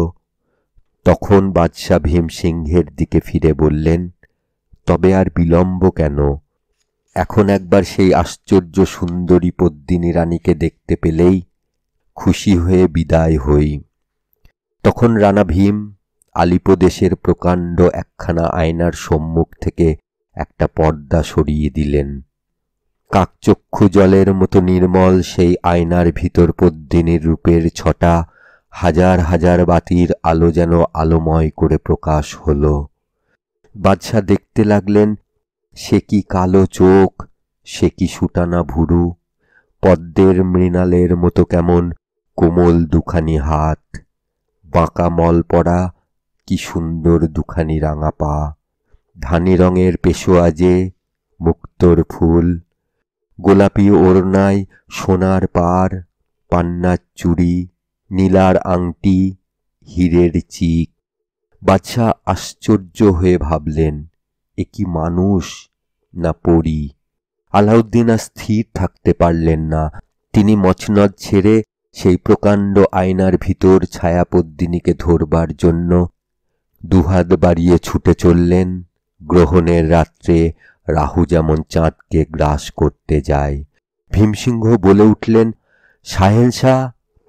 তখন বাদশাহ ভীমসিংহের দিকে ফিরে বললেন, তবে আর বিলম্ব কেন? এখন একবার সেই আশ্চর্য সুন্দরী পদ্মিনী রানীকে দেখতে পেলেই খুশি হয়ে বিদায় হই। তখন রানা ভীম আলিপদেশের প্রকাণ্ড একখানা আয়নার সম্মুখ থেকে একটা পর্দা সরিয়ে দিলেন। কাকচক্ষু জলের মতো নির্মল সেই আয়নার ভিতর পদ্মিনীর রূপের ছটা হাজার হাজার বাতির আলো যেন আলোময় করে প্রকাশ হল। বাদশাহ দেখতে লাগলেন, সে কি কালো চোখ, সে কি সুটানা ভুরু, পদ্মের মৃণালের মতো কেমন কোমল দুখানি হাত, বাঁকা মল পড়া কি সুন্দর দুখানি রাঙা পা, ধানি রঙের পেশোয়াজে মুক্তোর ফুল, গোলাপি ওড়নায় সোনার পাড়, পান্নার চুড়ি, নীলার আংটি, হীরের চিক। বাদশাহ আশ্চর্য হয়ে ভাবলেন, এ কি মানুষ না পরী? আলাউদ্দিন আর স্থির থাকতে পারলেন না। তিনি মচনদ ছেড়ে সেই প্রকাণ্ড আয়নার ভিতর ছায়া পদ্মিনীকে ধরবার জন্য দুহাত বাড়িয়ে ছুটে চললেন। গ্রহণের রাত্রে রাহু যেমন চাঁদকে গ্রাস করতে যায়। ভীমসিংহ বলে উঠলেন, সাহেনশাহ,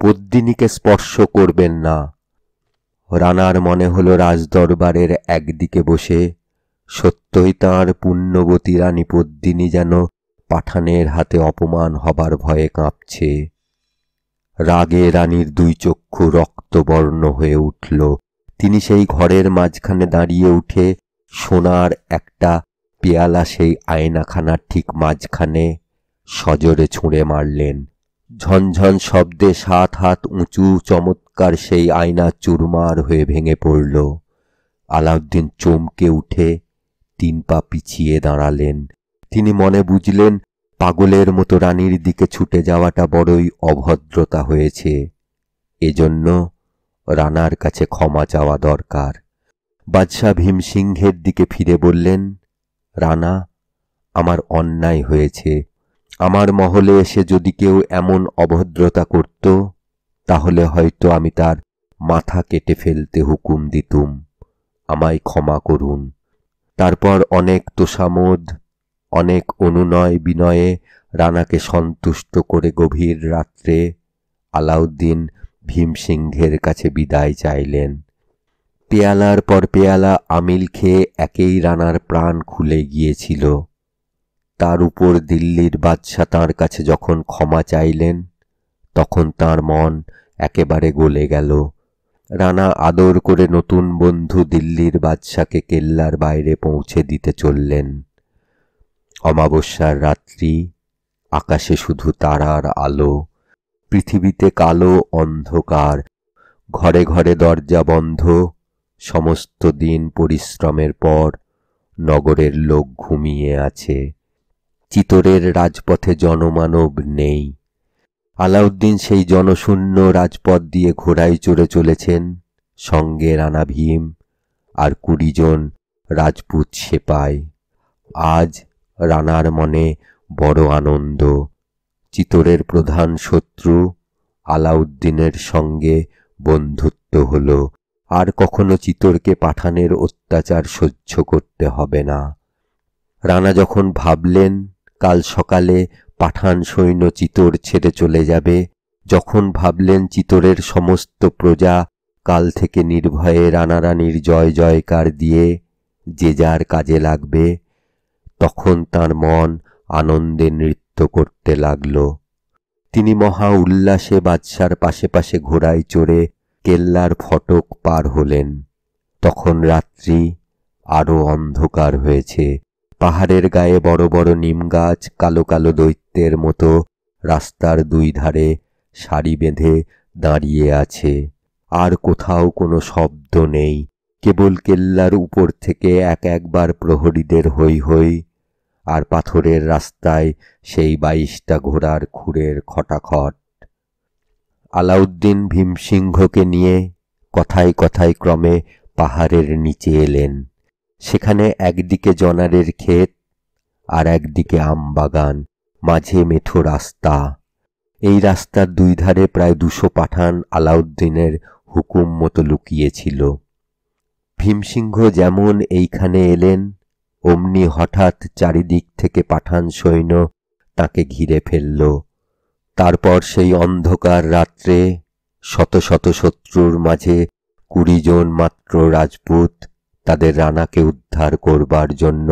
পদ্মিনীকে স্পর্শ করবেন না। রানার মনে হলো রাজদরবারের একদিকে বসে সত্যই তাঁর পুণ্যবতী রানী পদ্মিনী যেন পাঠানের হাতে অপমান হবার ভয়ে কাঁপছে। রাগে রানীর দুই চক্ষু রক্তবর্ণ হয়ে উঠল। তিনি সেই ঘরের মাঝখানে দাঁড়িয়ে উঠে সোনার একটা পেয়ালা সেই আয়নাখানার ঠিক মাঝখানে সজোরে ছুঁড়ে মারলেন। ঝনঝন শব্দে 7 হাত উঁচু চমৎকার সেই আয়না চুরমার হয়ে ভেঙে পড়ল। আলাউদ্দিন চমকে উঠে 3 পা পিছিয়ে দাঁড়ালেন। তিনি মনে বুঝলেন, পাগলের মতো রানীর দিকে ছুটে যাওয়াটা বড়ই অভদ্রতা হয়েছে। এজন্য রানার কাছে ক্ষমা চাওয়া দরকার। বাদশাহ ভীমসিংহের দিকে ফিরে বললেন, রানা, আমার অন্যায় হয়েছে। আমার মহলে এসে যদি কেউ এমন অভদ্রতা করত, তাহলে হয়তো আমি তার মাথা কেটে ফেলতে হুকুম দিতুম। আমায় ক্ষমা করুন। তারপর অনেক তোষামোদ, অনেক অনুনয় বিনয়ে রানাকে সন্তুষ্ট করে গভীর রাত্রে আলাউদ্দিন ভীমসিংহের কাছে বিদায় চাইলেন। পেয়ালার পর পেয়ালা আমিল খেয়ে একেই রানার প্রাণ খুলে গিয়েছিল। তার উপর দিল্লির বাদশা তাঁর কাছে যখন ক্ষমা চাইলেন, তখন তাঁর মন একেবারে গলে গেল। রানা আদর করে নতুন বন্ধু দিল্লির বাদশাকে কেল্লার বাইরে পৌঁছে দিতে চললেন। অমাবস্যার রাত্রি, আকাশে শুধু তারার আলো, পৃথিবীতে কালো অন্ধকার, ঘরে ঘরে দরজা বন্ধ। সমস্ত দিন পরিশ্রমের পর নগরের লোক ঘুমিয়ে আছে। চিতোরের রাজপথে জনমানব নেই। আলাউদ্দিন সেই জনশূন্য রাজপথ দিয়ে ঘোড়ায় চড়ে চলেছেন, সঙ্গে রানা ভীম আর 20 জন রাজপুত সেপাই। আজ রানার মনে বড় আনন্দ। চিতোরের প্রধান শত্রু আলাউদ্দিনের সঙ্গে বন্ধুত্ব হল। আর কখনো চিতোরকে পাঠানের অত্যাচার সহ্য করতে হবে না। রানা যখন ভাবলেন কাল সকালে পাঠান সৈন্য চিতোর ছেড়ে চলে যাবে, যখন ভাবলেন চিতোরের সমস্ত প্রজা কাল থেকে নির্ভয়ে রানারানীর জয় জয়কার দিয়ে যে যার কাজে লাগবে, তখন তাঁর মন আনন্দে নৃত্য করতে লাগল। তিনি মহা উল্লাসে বাদশার পাশে পাশে ঘোড়ায় চড়ে কেল্লার ফটক পার হলেন। তখন রাত্রি আরো অন্ধকার হয়েছে। পাহাড়ের গায়ে বড় বড় নিম গাছ কালো কালো দৈত্যের মতো রাস্তার 2 ধারে সারি বেঁধে দাঁড়িয়ে আছে। আর কোথাও কোনো শব্দ নেই, কেবল কেল্লার উপর থেকে একবার প্রহরীদের হৈ হৈ, আর পাথরের রাস্তায় সেই 22টা ঘোড়ার খুরের খটাখট। আলাউদ্দিন ভীমসিংহকে নিয়ে কথায় কথায় ক্রমে পাহাড়ের নিচে এলেন। সেখানে একদিকে জনারের ক্ষেত, আর একদিকে আমবাগান, মাঝে মেঠো রাস্তা। এই রাস্তার 2 ধারে প্রায় 200 পাঠান আলাউদ্দিনের হুকুম মতো লুকিয়েছিল। ভীমসিংহ যেমন এইখানে এলেন, অমনি হঠাৎ চারিদিক থেকে পাঠান সৈন্য তাকে ঘিরে ফেলল। তারপর সেই অন্ধকার রাত্রে শত শত শত্রুর মাঝে 20 জন মাত্র রাজপুত তাদের রানাকে উদ্ধার করবার জন্য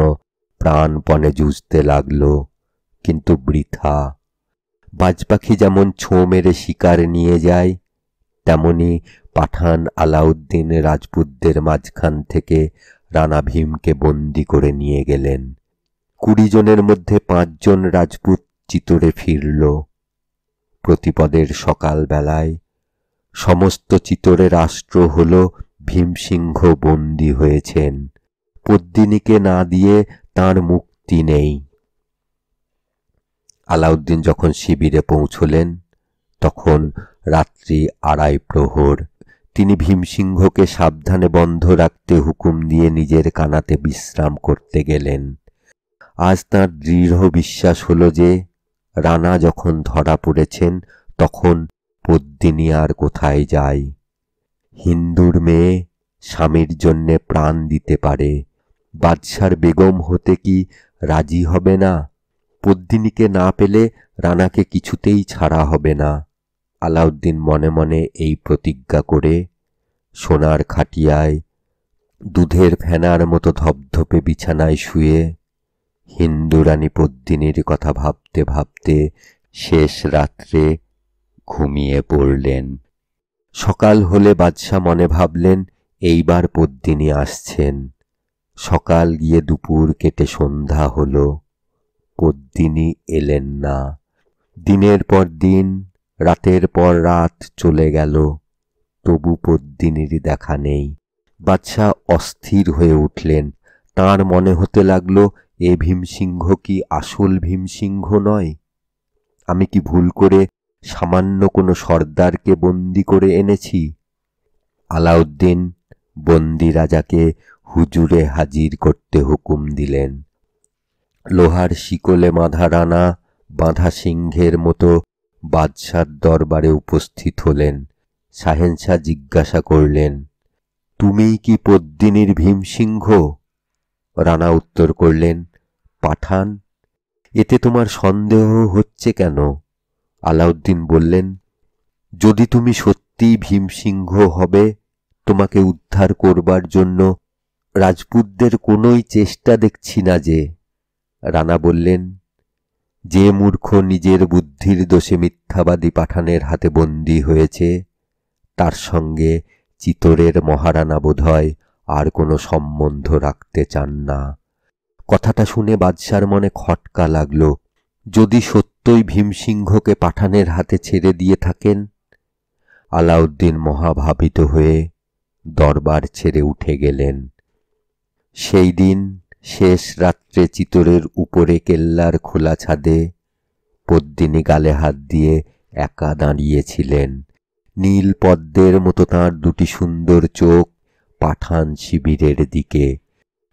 প্রাণপণে যুঝতে লাগল, কিন্তু বৃথা। বাজপাখি যেমন ছোঁ মেরে শিকার নিয়ে যায়, তেমনি পাঠান আলাউদ্দিন রাজপুতদের মাঝখান থেকে রানা ভীমকে বন্দী করে নিয়ে গেলেন। 20 জনের মধ্যে 5 জন রাজপুত চিতোরে ফিরল। প্রতিপদের সকাল বেলায় সমস্ত চিতোরে রাষ্ট্র হল ভীমসিংহ বন্দী হয়েছেন। পদ্মিনীকে না দিয়ে তাঁর মুক্তি নেই। আলাউদ্দিন যখন শিবিরে পৌঁছলেন, তখন রাত্রি 2:30 প্রহর। তিনি ভীমসিংহকে সাবধানে বন্ধ রাখতে হুকুম দিয়ে নিজের কানাতে বিশ্রাম করতে গেলেন। আজ তাঁর দৃঢ় বিশ্বাস হল যে রানা যখন ধরা পড়েছেন, তখন পদ্মিনী আর কোথায় যায়। হিন্দুর মেয়ে স্বামীর জন্যে প্রাণ দিতে পারে, বাদশার বেগম হতে কি রাজি হবে না? পদ্মিনীকে না পেলে রানাকে কিছুতেই ছাড়া হবে না। আলাউদ্দিন মনে মনে এই প্রতিজ্ঞা করে সোনার খাটিয়ায় দুধের ফেনার মতো ধপধপে বিছানায় শুয়ে হিন্দু রানী পদ্মিনীর কথা ভাবতে ভাবতে শেষ রাত্রে ঘুমিয়ে পড়লেন। সকাল হলে বাদশাহ মনে ভাবলেন এইবার পদ্মিনী আসছেন। সকাল গিয়ে দুপুর কেটে সন্ধ্যা হলো, পদ্মিনী এলেন না। দিনের পর দিন, রাতের পর রাত চলে গেল, তবু পদ্মিনীর দেখা নেই। বাদশাহ অস্থির হয়ে উঠলেন। তাঁর মনে হতে লাগলো, এ ভীমসিংহ কি আসল ভীমসিংহ নয়? আমি কি ভুল করে সামান্য কোনো সর্দারকে বন্দি করে এনেছি? আলাউদ্দিন বন্দি রাজাকে হুজুরে হাজির করতে হুকুম দিলেন। লোহার শিকলে বাঁধা রানা বাঁধা সিংহের মতো বাদশার দরবারে উপস্থিত হলেন। শাহেনশাহ জিজ্ঞাসা করলেন, তুমিই কি পদ্মিনীর ভীমসিংহ? রানা উত্তর করলেন, পাঠান, এতে তোমার সন্দেহ হচ্ছে কেন? আলাউদ্দিন বললেন, যদি তুমি সত্যিই ভীমসিংহ হবে, তোমাকে উদ্ধার করবার জন্য রাজপুতদের কোনোই চেষ্টা দেখছি না যে। রানা বললেন, যে মূর্খ নিজের বুদ্ধির দোষে মিথ্যাবাদী পাঠানের হাতে বন্দী হয়েছে, তার সঙ্গে চিতোরের মহারানা বোধহয় আর কোনো সম্বন্ধ রাখতে চান না। কথাটা শুনে বাদশার মনে খটকা লাগল। যদি সত্যই ভীমসিংহকে পাঠানের হাতে ছেড়ে দিয়ে থাকেন? আলাউদ্দিন মহাভাবিত হয়ে দরবার ছেড়ে উঠে গেলেন। সেই দিন শেষ রাত্রে চিতোরের উপরে কেল্লার খোলা ছাদে পদ্মিনী গালে হাত দিয়ে একা দাঁড়িয়েছিলেন। নীল পদ্মের মতো তাঁর দুটি সুন্দর চোখ পাঠান শিবিরের দিকে,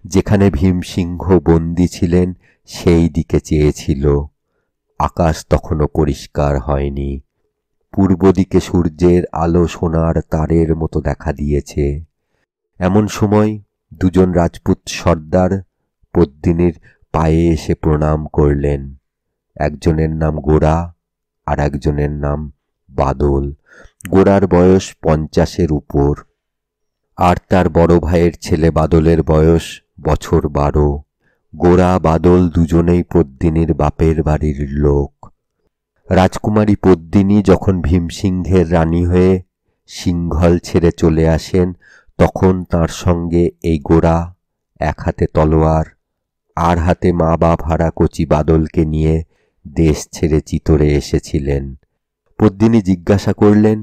যেখানে ভীমসিংহ বন্দী ছিলেন সেই দিকে চেয়েছিল। আকাশ তখনও পরিষ্কার হয়নি। পূর্ব দিকে সূর্যের আলো সোনার তারের মতো দেখা দিয়েছে। এমন সময় দুজন রাজপুত সর্দার পদ্মিনীর পায়ে এসে প্রণাম করলেন। একজনের নাম গোরা আর একজনের নাম বাদল। গোরার বয়স 50-এর উপর, আর তার বড় ভাইয়ের ছেলে বাদলের বয়স বছর 12। গোরা বাদল দুজনেই পদ্মিনীর বাপের বাড়ির লোক। রাজকুমারী পদ্মিনী যখন ভীমসিংহের রানী হয়ে সিংহল ছেড়ে চলে আসেন, তখন তার সঙ্গে এই গোরা এক হাতে তলোয়ার আর হাতে মা বাপ হারা কচি বাদলকে নিয়ে দেশ ছেড়ে চিতোরে এসেছিলেন। পদ্মিনী জিজ্ঞাসা করলেন,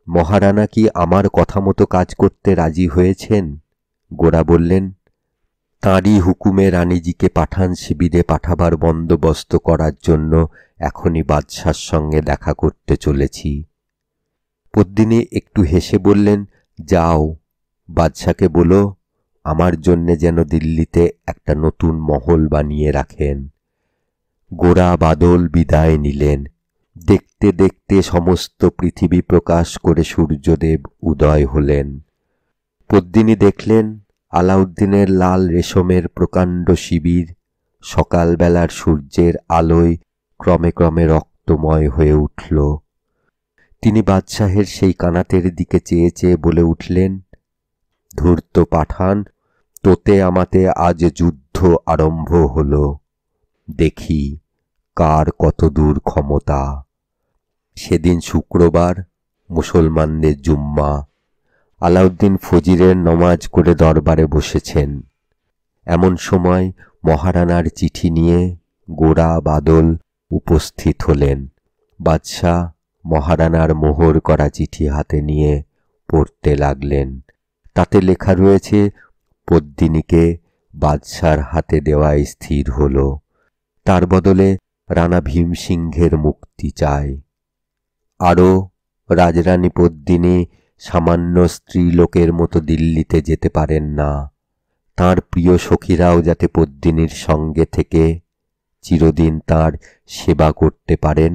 মহারানা কি আমার কথা মতো কাজ করতে রাজি হয়েছেন? গোরা বললেন, তাঁরই হুকুমে রানীজিকে পাঠান শিবিরে পাঠাবার বন্দোবস্ত করার জন্য এখনই বাদশার সঙ্গে দেখা করতে চলেছি। পদ্মিনী একটু হেসে বললেন, যাও, বাদশাকে বলো আমার জন্যে যেন দিল্লিতে একটা নতুন মহল বানিয়ে রাখেন। গোরা বাদল বিদায় নিলেন। দেখতে দেখতে সমস্ত পৃথিবী প্রকাশ করে সূর্যদেব উদয় হলেন। পদ্মিনী দেখলেন আলাউদ্দিনের লাল রেশমের প্রকাণ্ড শিবির সকালবেলার সূর্যের আলোয় ক্রমে ক্রমে রক্তময় হয়ে উঠল। তিনি বাদশাহের সেই কানাতের দিকে চেয়ে চেয়ে বলে উঠলেন, ধূর্ত পাঠান, তোতে আমাতে আজ যুদ্ধ আরম্ভ হল। দেখি কার কত দূর ক্ষমতা। সেদিন শুক্রবার, মুসলমানদের জুম্মা। আলাউদ্দিন ফজিরের নমাজ করে দরবারে বসেছেন। এমন সময় মহারানার চিঠি নিয়ে গোরা বাদল উপস্থিত হলেন। বাদশাহ মহারানার মোহর করা চিঠি হাতে নিয়ে পড়তে লাগলেন। তাতে লেখা রয়েছে, পদ্মিনীকে বাদশার হাতে দেওয়াই স্থির হল। তার বদলে রানা ভীমসিংহের মুক্তি চায়। আরও রাজরানী পদ্মিনী সামান্য স্ত্রীলোকের মতো দিল্লিতে যেতে পারেন না। তাঁর প্রিয় সখীরাও যাতে পদ্মিনীর সঙ্গে থেকে চিরদিন তাঁর সেবা করতে পারেন,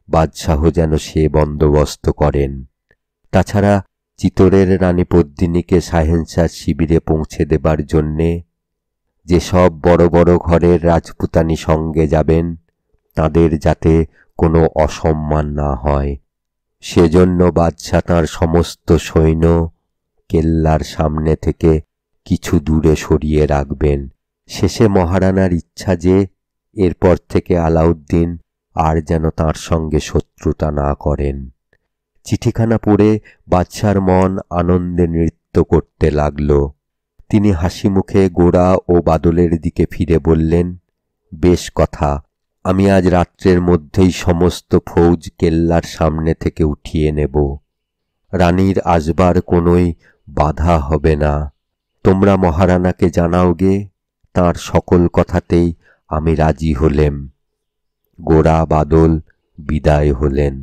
বাদশাহ যেন সে বন্দোবস্ত করেন। তাছাড়া চিতোরের রানী পদ্মিনীকে শাহেনশাহ শিবিরে পৌঁছে দেবার জন্যে যেসব বড় বড় ঘরের রাজপুতানি সঙ্গে যাবেন তাদের যাতে কোনো অসম্মান না হয় সেজন্য বাদশাহ তাঁর সমস্ত সৈন্য কেল্লার সামনে থেকে কিছু দূরে সরিয়ে রাখবেন। শেষে মহারানার ইচ্ছা যে এরপর থেকে আলাউদ্দিন আর যেন তাঁর সঙ্গে শত্রুতা না করেন। চিঠিখানা পড়ে বাদশার মন আনন্দে নৃত্য করতে লাগল। তিনি হাসি মুখে গোরা ও বাদলের দিকে ফিরে বললেন, বেশ কথা, আমি আজ রাত্রের মধ্যেই সমস্ত ফৌজ কেল্লার সামনে থেকে উঠিয়ে নেব। রানীর আসবার কোনোই বাধা হবে না। তোমরা মহারানাকে জানাও গে, তাঁর সকল কথাতেই আমি রাজি হলেম। গোরা বাদল বিদায় হলেন।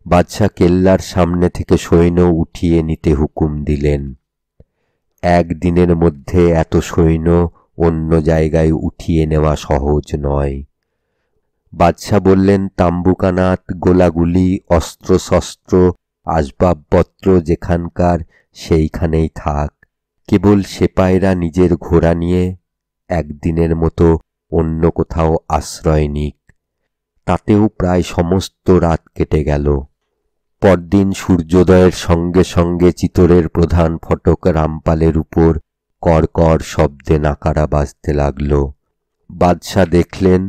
বাদশাহ কেল্লার সামনে থেকে সৈন্য উঠিয়ে নিতে হুকুম দিলেন। একদিনের মধ্যে এত সৈন্য অন্য জায়গায় উঠিয়ে নেওয়া সহজ নয়। বাদশাহ বললেন, তাম্বুকানাত, গোলাগুলি, অস্ত্রশস্ত্র, আসবাবপত্র যেখানকার সেইখানেই থাক। কেবল সেপাইরা নিজের ঘোড়া নিয়ে একদিনের মতো অন্য কোথাও আশ্রয় নিক। তাতেও প্রায় সমস্ত রাত কেটে গেল। পরদিন সূর্যোদয়ের সঙ্গে সঙ্গে চিতোরের প্রধান ফটক রামপালের উপর কড়কড় শব্দে নাকারা বাজতে লাগল। বাদশাহ দেখলেন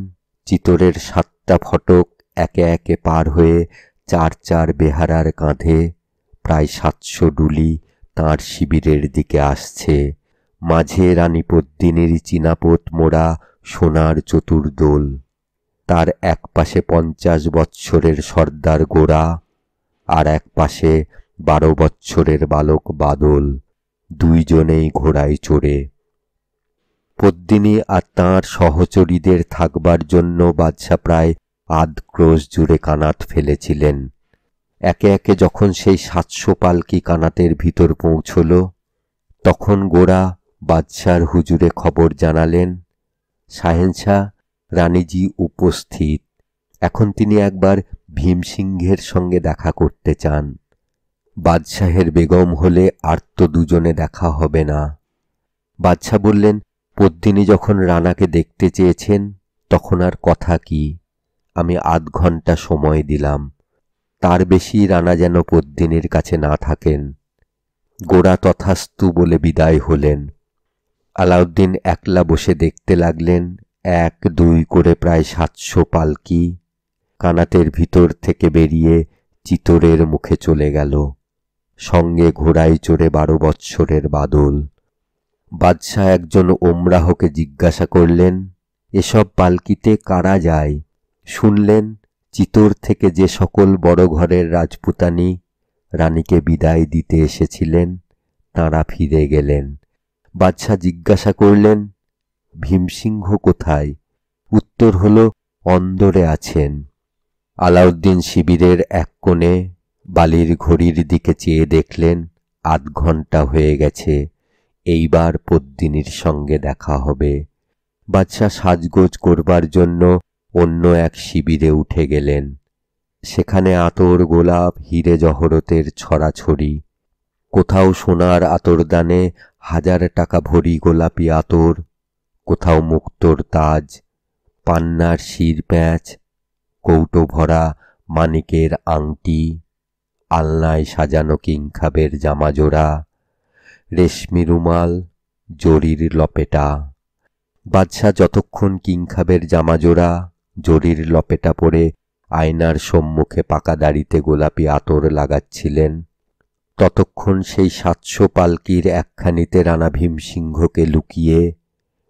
চিতোরের 7টা ফটক একে একে পার হয়ে 4 বেহারার কাঁধে প্রায় 700 ডুলি তাঁর শিবিরের দিকে আসছে। মাঝে রানী পদ্মিনীর চিনাপোত মোড়া সোনার চতুর্দোল, তার এক পাশে 50 বৎসরের সর্দার গোরা, আর এক পাশে 12 বৎসরের বালক বাদল, দুইজনেই ঘোড়ায় চড়ে। পদ্মিনী আর তাঁর সহচরীদের থাকবার জন্য বাদশাহ প্রায় আধ ক্রোশ জুড়ে কানাত ফেলেছিলেন। একে একে যখন সেই 700 পালকি কানাতের ভিতর পৌঁছল, তখন গোরা বাদশার হুজুরে খবর জানালেন, শাহেনশাহ, রানীজি উপস্থিত। এখন তিনি একবার ভীমসিংহের সঙ্গে দেখা করতে চান। বাদশাহের বেগম হলে আর তো দুজনে দেখা হবে না। বাদশাহ বললেন, পদ্মিনী যখন রানাকে দেখতে চেয়েছেন তখন আর কথা কি, আমি আধ ঘন্টা সময় দিলাম, তার বেশি রানা যেন পদ্মিনীর কাছে না থাকেন। গোরা তথাস্তু বলে বিদায় হলেন। আলাউদ্দিন একলা বসে দেখতে লাগলেন 1-2 করে প্রায় 700 পালকি কানাতের ভিতর থেকে বেরিয়ে চিতোরের মুখে চলে গেল। সঙ্গে ঘোড়ায় চড়ে 12 বৎসরের বাদল। বাদশাহ একজন ওমরাহকে জিজ্ঞাসা করলেন, এসব পালকিতে কারা যায়? শুনলেন চিতোর থেকে যে সকল বড় ঘরের রাজপুতানি রানীকে বিদায় দিতে এসেছিলেন তাঁরা ফিরে গেলেন। বাদশাহ জিজ্ঞাসা করলেন, ভীমসিংহ কোথায়? উত্তর হল, অন্দরে আছেন। আলাউদ্দিন শিবিরের এক কোণে বালির ঘড়ির দিকে চেয়ে দেখলেন 8 ঘন্টা হয়ে গেছে, এইবার পদ্মিনীর সঙ্গে দেখা হবে। বাদশাহ সাজগোজ করবার জন্য অন্য এক শিবিরে উঠে গেলেন। সেখানে আতর, গোলাপ, হিরে জহরতের ছড়াছড়ি। কোথাও সোনার আতরদানে 1000 টাকা ভরি গোলাপি আতর, কোথাও মুক্তোর তাজ, পান্নার শির প্যাঁচ, কৌটো ভরা মানিকের আংটি, আলনায় সাজানো কিংখাবের জামাজোড়া, রেশমি রুমাল, জরির লপেটা। বাদশাহ যতক্ষণ কিংখাবের জামাজোড়া, জরির লপেটা পরে আয়নার সম্মুখে পাকা দাড়িতে গোলাপি আতর লাগাচ্ছিলেন, ততক্ষণ সেই 700 পালকির একখানিতে রানা ভীমসিংহকে লুকিয়ে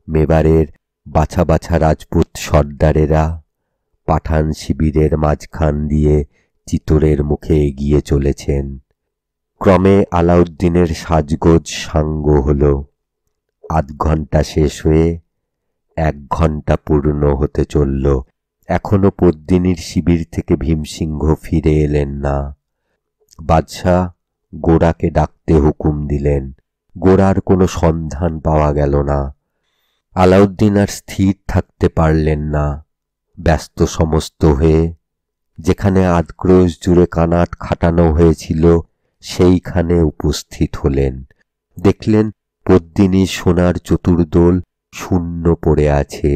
মেবারের বাছা বাছা রাজপুত সর্দারেরা পাঠান শিবিরের মাঝখান দিয়ে চিতোরের মুখে এগিয়ে চলেছেন। ক্রমে আলাউদ্দিনের সাজগোজ সাঙ্গ হল। 8 ঘন্টা শেষ হয়ে 1 ঘন্টা পূর্ণ হতে চলল। এখনো পদ্মিনীর শিবির থেকে ভীমসিংহ ফিরে এলেন না। বাদশাহ গোরাকে ডাকতে হুকুম দিলেন। গোরার কোনো সন্ধান পাওয়া গেল না। আলাউদ্দিন আর স্থির থাকতে পারলেন না। ব্যস্ত সমস্ত হয়ে যেখানে 8 ক্রোশ জুড়ে কানাত খাটানো হয়েছিল সেইখানে উপস্থিত হলেন। দেখলেন পদ্মিনী সোনার চতুর্দোল শূন্য পড়ে আছে।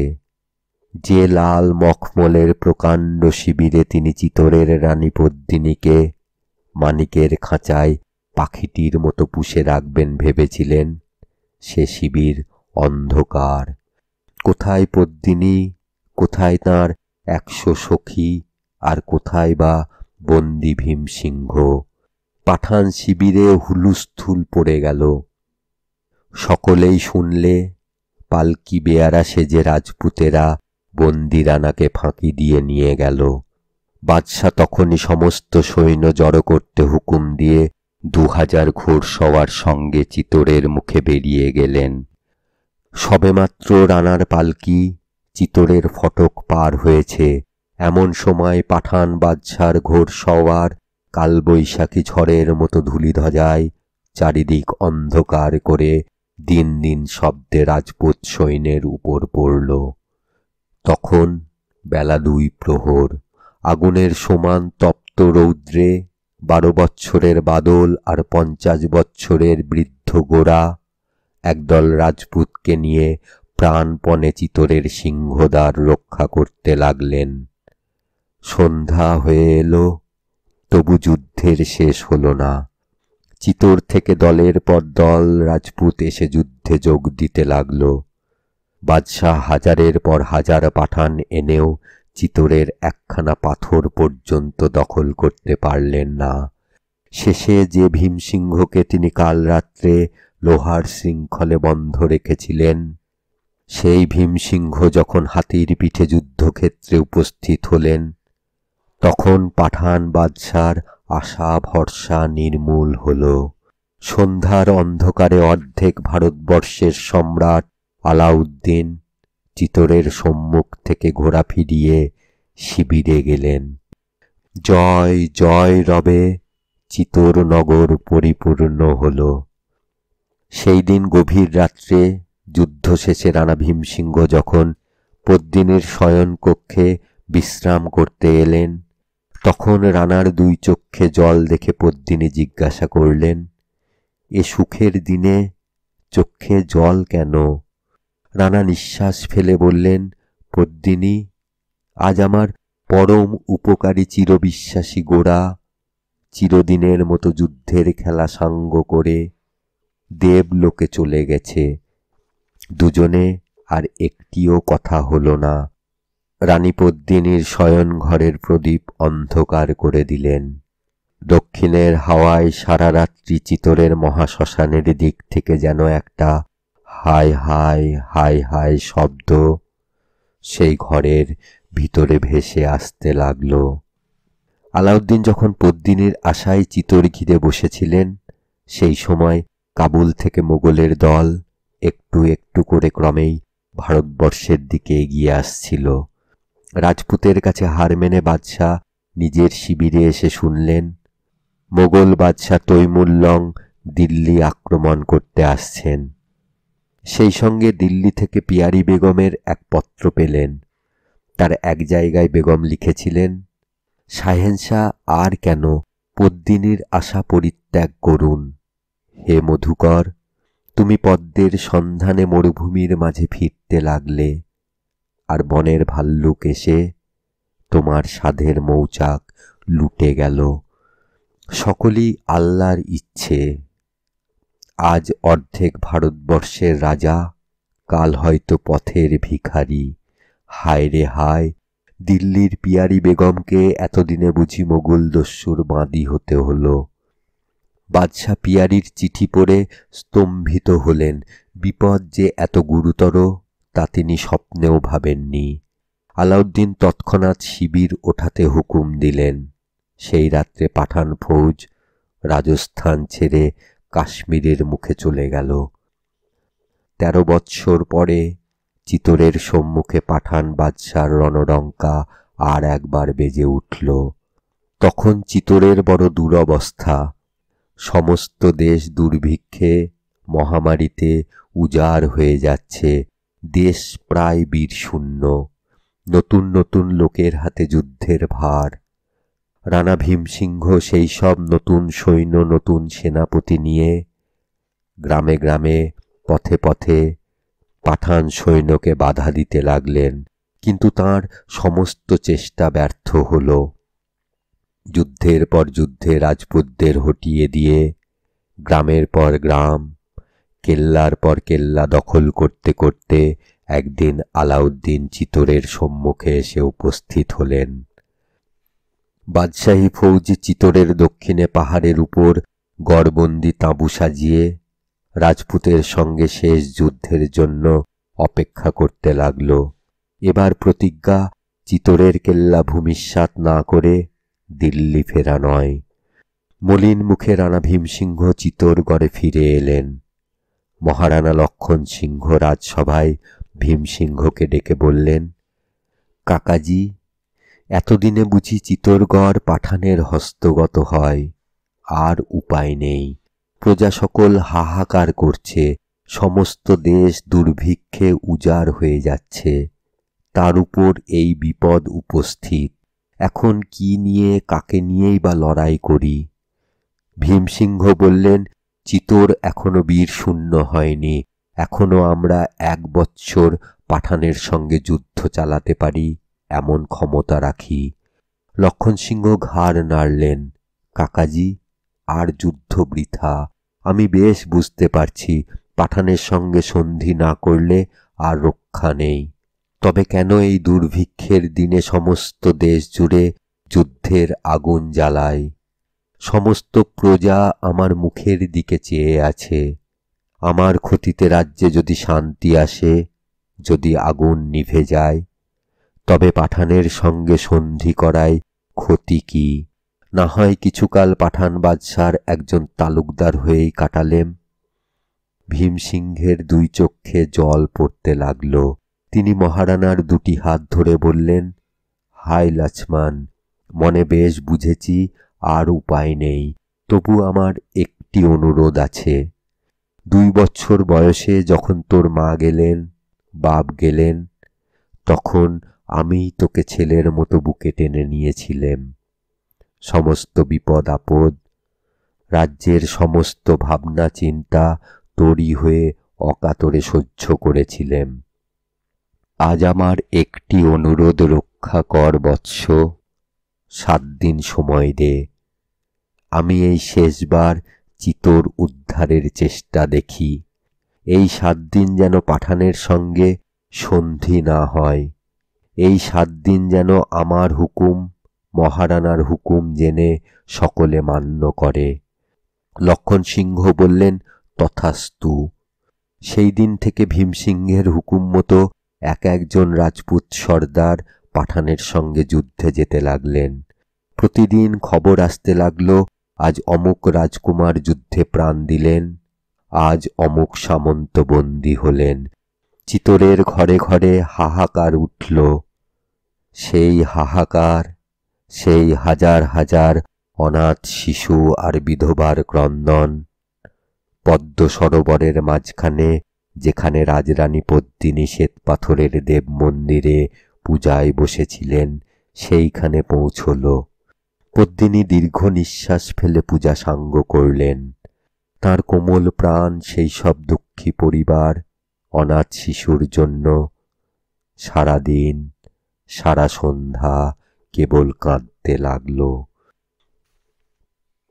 যে লাল মখমলের প্রকাণ্ড শিবিরে তিনি চিতোরের রানী পদ্মিনীকে মানিকের খাঁচায় পাখিটির মতো পুষে রাখবেন ভেবেছিলেন, সে শিবির অন্ধকার। কোথায় পদ্মিনী, কোথায় তাঁর 100 সখী, আর কোথায় বা বন্দী ভীমসিংহ? পাঠান শিবিরে হুলুস্থুল পড়ে গেল। সকলেই শুনলে পালকি বেয়ারা সেজে রাজপুতেরা বন্দী রানাকে ফাঁকি দিয়ে নিয়ে গেল। বাদশা তখনই সমস্ত সৈন্য জড়ো করতে হুকুম দিয়ে 2000 ঘোড়সওয়ার সঙ্গে চিতোরের মুখে বেরিয়ে গেলেন। সবেমাত্র রানার পালকি চিতোরের ফটক পার হয়েছে, এমন সময় পাঠান বাদশার ঘোড়সওয়ার কালবৈশাখী ঝড়ের মতো ধূলিধ্বজায় চারিদিক অন্ধকার করে দিন দিন শব্দে রাজপুত সৈন্যের উপর পড়ল। তখন বেলা 2 প্রহর। আগুনের সমান তপ্ত রৌদ্রে 12 বৎসরের বাদল আর 50 বৎসরের বৃদ্ধ গোরা একদল রাজপুতকে নিয়ে প্রাণপণে চিতোরের সিংহদ্বার রক্ষা করতে লাগলেন। সন্ধ্যা হয়ে এলো, তবু যুদ্ধের শেষ হলো না। চিতোর থেকে দলের পর দল রাজপুত এসে যুদ্ধে যোগ দিতে লাগল। বাদশাহ হাজারের পর হাজার পাঠান এনেও চিতোরের একখানা পাথর পর্যন্ত দখল করতে পারলেন না। শেষে যে ভীমসিংহকে তিনি কাল রাত্রে লোহার শৃঙ্খলে বন্ধ রেখেছিলেন, সেই ভীমসিংহ যখন হাতির পিঠে যুদ্ধক্ষেত্রে উপস্থিত হলেন, তখন পাঠান বাদশার আশা ভরসা নির্মূল হল। সন্ধ্যার অন্ধকারে অর্ধেক ভারতবর্ষের সম্রাট আলাউদ্দিন চিতোরের সম্মুখ থেকে ঘোড়া ফিরিয়ে শিবিরে গেলেন। জয় জয় রবে চিতোর নগর পরিপূর্ণ হল। সেই দিন গভীর রাত্রে যুদ্ধ শেষে রানা ভীমসিংহ যখন পদ্মিনীর শয়নকক্ষে বিশ্রাম করতে এলেন, তখন রানার 2 চক্ষে জল দেখে পদ্মিনী জিজ্ঞাসা করলেন, এ সুখের দিনে চক্ষে জল কেন? রানা নিঃশ্বাস ফেলে বললেন, পদ্মিনী, আজ আমার পরম উপকারী চিরবিশ্বাসী গোরা চিরদিনের মতো যুদ্ধের খেলা সাঙ্গ করে দেবলোকে চলে গেছে। দুজনে আর একটিও কথা হলো না। রানী পদ্মিনীর শয়ন ঘরের প্রদীপ অন্ধকার করে দিলেন। দক্ষিণের হাওয়ায় সারা রাত্রি চিতোরের মহাশ্মশানের দিক থেকে যেন একটা হায় হায় হায় হায় শব্দ সেই ঘরের ভিতরে ভেসে আসতে লাগল। আলাউদ্দিন যখন পদ্মিনীর আশায় চিতোর ঘিরে বসেছিলেন, সেই সময় কাবুল থেকে মোগলের দল একটু একটু করে ক্রমেই ভারতবর্ষের দিকে এগিয়ে আসছিল। রাজপুতের কাছে হার মেনে বাদশাহ নিজের শিবিরে এসে শুনলেন, মোগল বাদশাহ তৈমুল্লং দিল্লি আক্রমণ করতে আসছেন। সেই সঙ্গে দিল্লি থেকে পিয়ারি বেগমের এক পত্র পেলেন। তার এক জায়গায় বেগম লিখেছিলেন, শাহেনশাহ আর কেন পদ্মিনীর আশা পরিত্যাগ করুন। হে মধুকর, তুমি পদ্মের সন্ধানে মরুভূমির মাঝে ফিরতে লাগলে, আর বনের ভাল্লুক এসে তোমার সাধের মৌচাক লুটে গেল। সকলই আল্লাহর ইচ্ছে। আজ অর্ধেক ভারতবর্ষের রাজা, কাল হয়তো পথের ভিখারি। হায় রে হায়, দিল্লির পিয়ারি বেগমকে এতদিনে বুঝি মোগল দস্যুর বাঁদী হতে হলো। বাদশাহ পিয়ারির চিঠি পড়ে স্তম্ভিত হলেন। বিপদ যে এত গুরুতর তা তিনি স্বপ্নেও ভাবেননি। আলাউদ্দিন তৎক্ষণাৎ শিবির ওঠাতে হুকুম দিলেন। সেই রাত্রে পাঠান ফৌজ রাজস্থান ছেড়ে কাশ্মীরের মুখে চলে গেল। 13 বৎসর পরে চিতোরের সম্মুখে পাঠান বাদশার রণডঙ্কা আর একবার বেজে উঠল। তখন চিতোরের বড় দুরবস্থা। সমস্ত দেশ দুর্ভিক্ষে মহামারীতে উজাড় হয়ে যাচ্ছে। দেশ প্রায় বীরশূন্য। নতুন নতুন লোকের হাতে যুদ্ধের ভার। রানা ভীমসিংহ সেই সব নতুন সৈন্য, নতুন সেনাপতি নিয়ে গ্রামে গ্রামে, পথে পথে পাঠান সৈন্যকে বাধা দিতে লাগলেন। কিন্তু তাঁর সমস্ত চেষ্টা ব্যর্থ হল। যুদ্ধের পর যুদ্ধে রাজপুতদের হটিয়ে দিয়ে গ্রামের পর গ্রাম, কেল্লার পর কেল্লা দখল করতে করতে একদিন আলাউদ্দিন চিতোরের সম্মুখে এসে উপস্থিত হলেন। বাদশাহী ফৌজি চিতোরের দক্ষিণে পাহাড়ের উপর গড়বন্দি তাঁবু সাজিয়ে রাজপুতের সঙ্গে শেষ যুদ্ধের জন্য অপেক্ষা করতে লাগল। এবার প্রতিজ্ঞা, চিতোরের কেল্লা ভূমিসাৎ না করে দিল্লি ফেরা নয়। মলিন মুখে রানা ভীমসিংহ চিতোরগড়ে ফিরে এলেন। মহারানা লক্ষণ সিংহ রাজসভায় ভীমসিংহকে ডেকে বললেন, কাকাজি, এতদিনে বুঝি চিতোরগড় পাঠানের হস্তগত হয়? আর উপায় নেই। প্রজা সকল হাহাকার করছে, সমস্ত দেশ দুর্ভিক্ষে উজাড় হয়ে যাচ্ছে। তার উপর এই বিপদ উপস্থিত। এখন কি নিয়ে, কাকে নিয়েই বা লড়াই করি? ভীমসিংহ বললেন, চিতোর এখনো বীর শূন্য হয়নি। এখনো আমরা 1 বৎসর পাঠানের সঙ্গে যুদ্ধ চালাতে পারি এমন ক্ষমতা রাখি। লক্ষণ সিংহ ঘাড় নাড়লেন, কাকাজি, আর যুদ্ধ বৃথা। আমি বেশ বুঝতে পারছি পাঠানের সঙ্গে সন্ধি না করলে আর রক্ষা নেই। তবে কেন এই দুর্ভিক্ষের দিনে সমস্ত দেশ জুড়ে যুদ্ধের আগুন জ্বালায়? সমস্ত প্রজা আমার মুখের দিকে চেয়ে আছে। আমার ক্ষতিতে রাজ্যে যদি শান্তি আসে, যদি আগুন নিভে যায়, তবে পাঠানের সঙ্গে সন্ধি করায় ক্ষতি কি? না হয় কিছুকাল পাঠান বাদশার একজন তালুকদার হয়েই কাটালেম। ভীমসিংহের 2 চক্ষে জল পড়তে লাগল। তিনি মহারানার 2টি হাত ধরে বললেন, হায় লক্ষ্মণ, মনে বেশ বুঝেছি আর উপায় নেই। তবু আমার একটি অনুরোধ আছে। 2 বছর বয়সে যখন তোর মা গেলেন, বাপ গেলেন, তখন আমিই তোকে ছেলের মতো বুকে টেনে নিয়েছিলাম। সমস্ত বিপদ আপদ, রাজ্যের সমস্ত ভাবনা চিন্তা তোরই হয়ে অকাতরে সহ্য করেছিলাম। আজ আমার একটি অনুরোধ রক্ষা কর বৎস। 7 দিন সময় দে। আমি এই শেষবার চিতোর উদ্ধারের চেষ্টা দেখি। এই 7 দিন যেন পাঠানের সঙ্গে সন্ধি না হয়। এই 7 দিন যেন আমার হুকুম, মহারানার হুকুম জেনে সকলে মান্য করে। লক্ষণ সিংহ বললেন, তথাস্তু। সেই দিন থেকে ভীমসিংহের হুকুম মতো এক একজন রাজপুত সর্দার পাঠানের সঙ্গে যুদ্ধে যেতে লাগলেন। প্রতিদিন খবর আসতে লাগল, আজ অমুক রাজকুমার যুদ্ধে প্রাণ দিলেন, আজ অমুক সামন্ত বন্দী হলেন। চিতোরের ঘরে ঘরে হাহাকার উঠল। সেই হাহাকার, সেই হাজার হাজার অনাথ শিশু আর বিধবার ক্রন্দন। পদ্ম সরোবরের মাঝখানে, যেখানে রাজরানী পদ্মিনী শ্বেতপাথরের দেব মন্দিরে পূজায় বসেছিলেন, সেইখানে পৌঁছল। পদ্মিনী দীর্ঘ নিঃশ্বাস ফেলে পূজা সাঙ্গ করলেন। তাঁর কোমল প্রাণ সেই সব দুঃখী পরিবার, অনাথ শিশুর জন্য সারা দিন, সারা সন্ধ্যা কেবল কাঁদতে লাগল।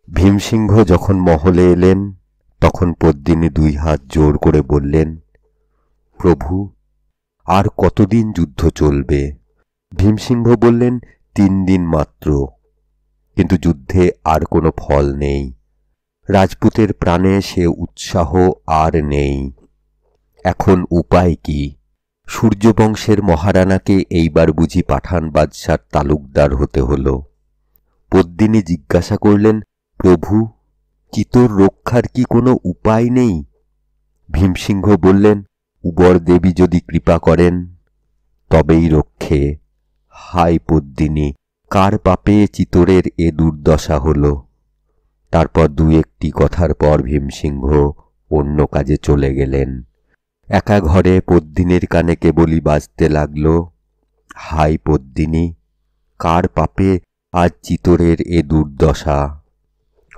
ভীমসিংহ যখন মহলে এলেন, তখন পদ্মিনী 2 হাত জোর করে বললেন, প্রভু, আর কতদিন যুদ্ধ চলবে? ভীমসিংহ বললেন, 3 দিন মাত্র। কিন্তু যুদ্ধে আর কোনো ফল নেই। রাজপুতের প্রাণে সে উৎসাহ আর নেই। এখন উপায় কি? সূর্যবংশের মহারানাকে এইবার বুঝি পাঠান বাদশার তালুকদার হতে হল। পদ্মিনী জিজ্ঞাসা করলেন, প্রভু, চিতোর রক্ষার কি কোনো উপায় নেই? ভীমসিংহ বললেন, উবর দেবী যদি কৃপা করেন তবেই রক্ষে। হায় পদ্মিনী, কার পাপে চিতোরের এ দুর্দশা হল? তারপর 2-1টি কথার পর ভীমসিংহ অন্য কাজে চলে গেলেন। একা ঘরে পদ্মিনীর কানে কেবলই বাজতে লাগল, হায় পদ্মিনী, কার পাপে আজ চিতরের এ দুর্দশা।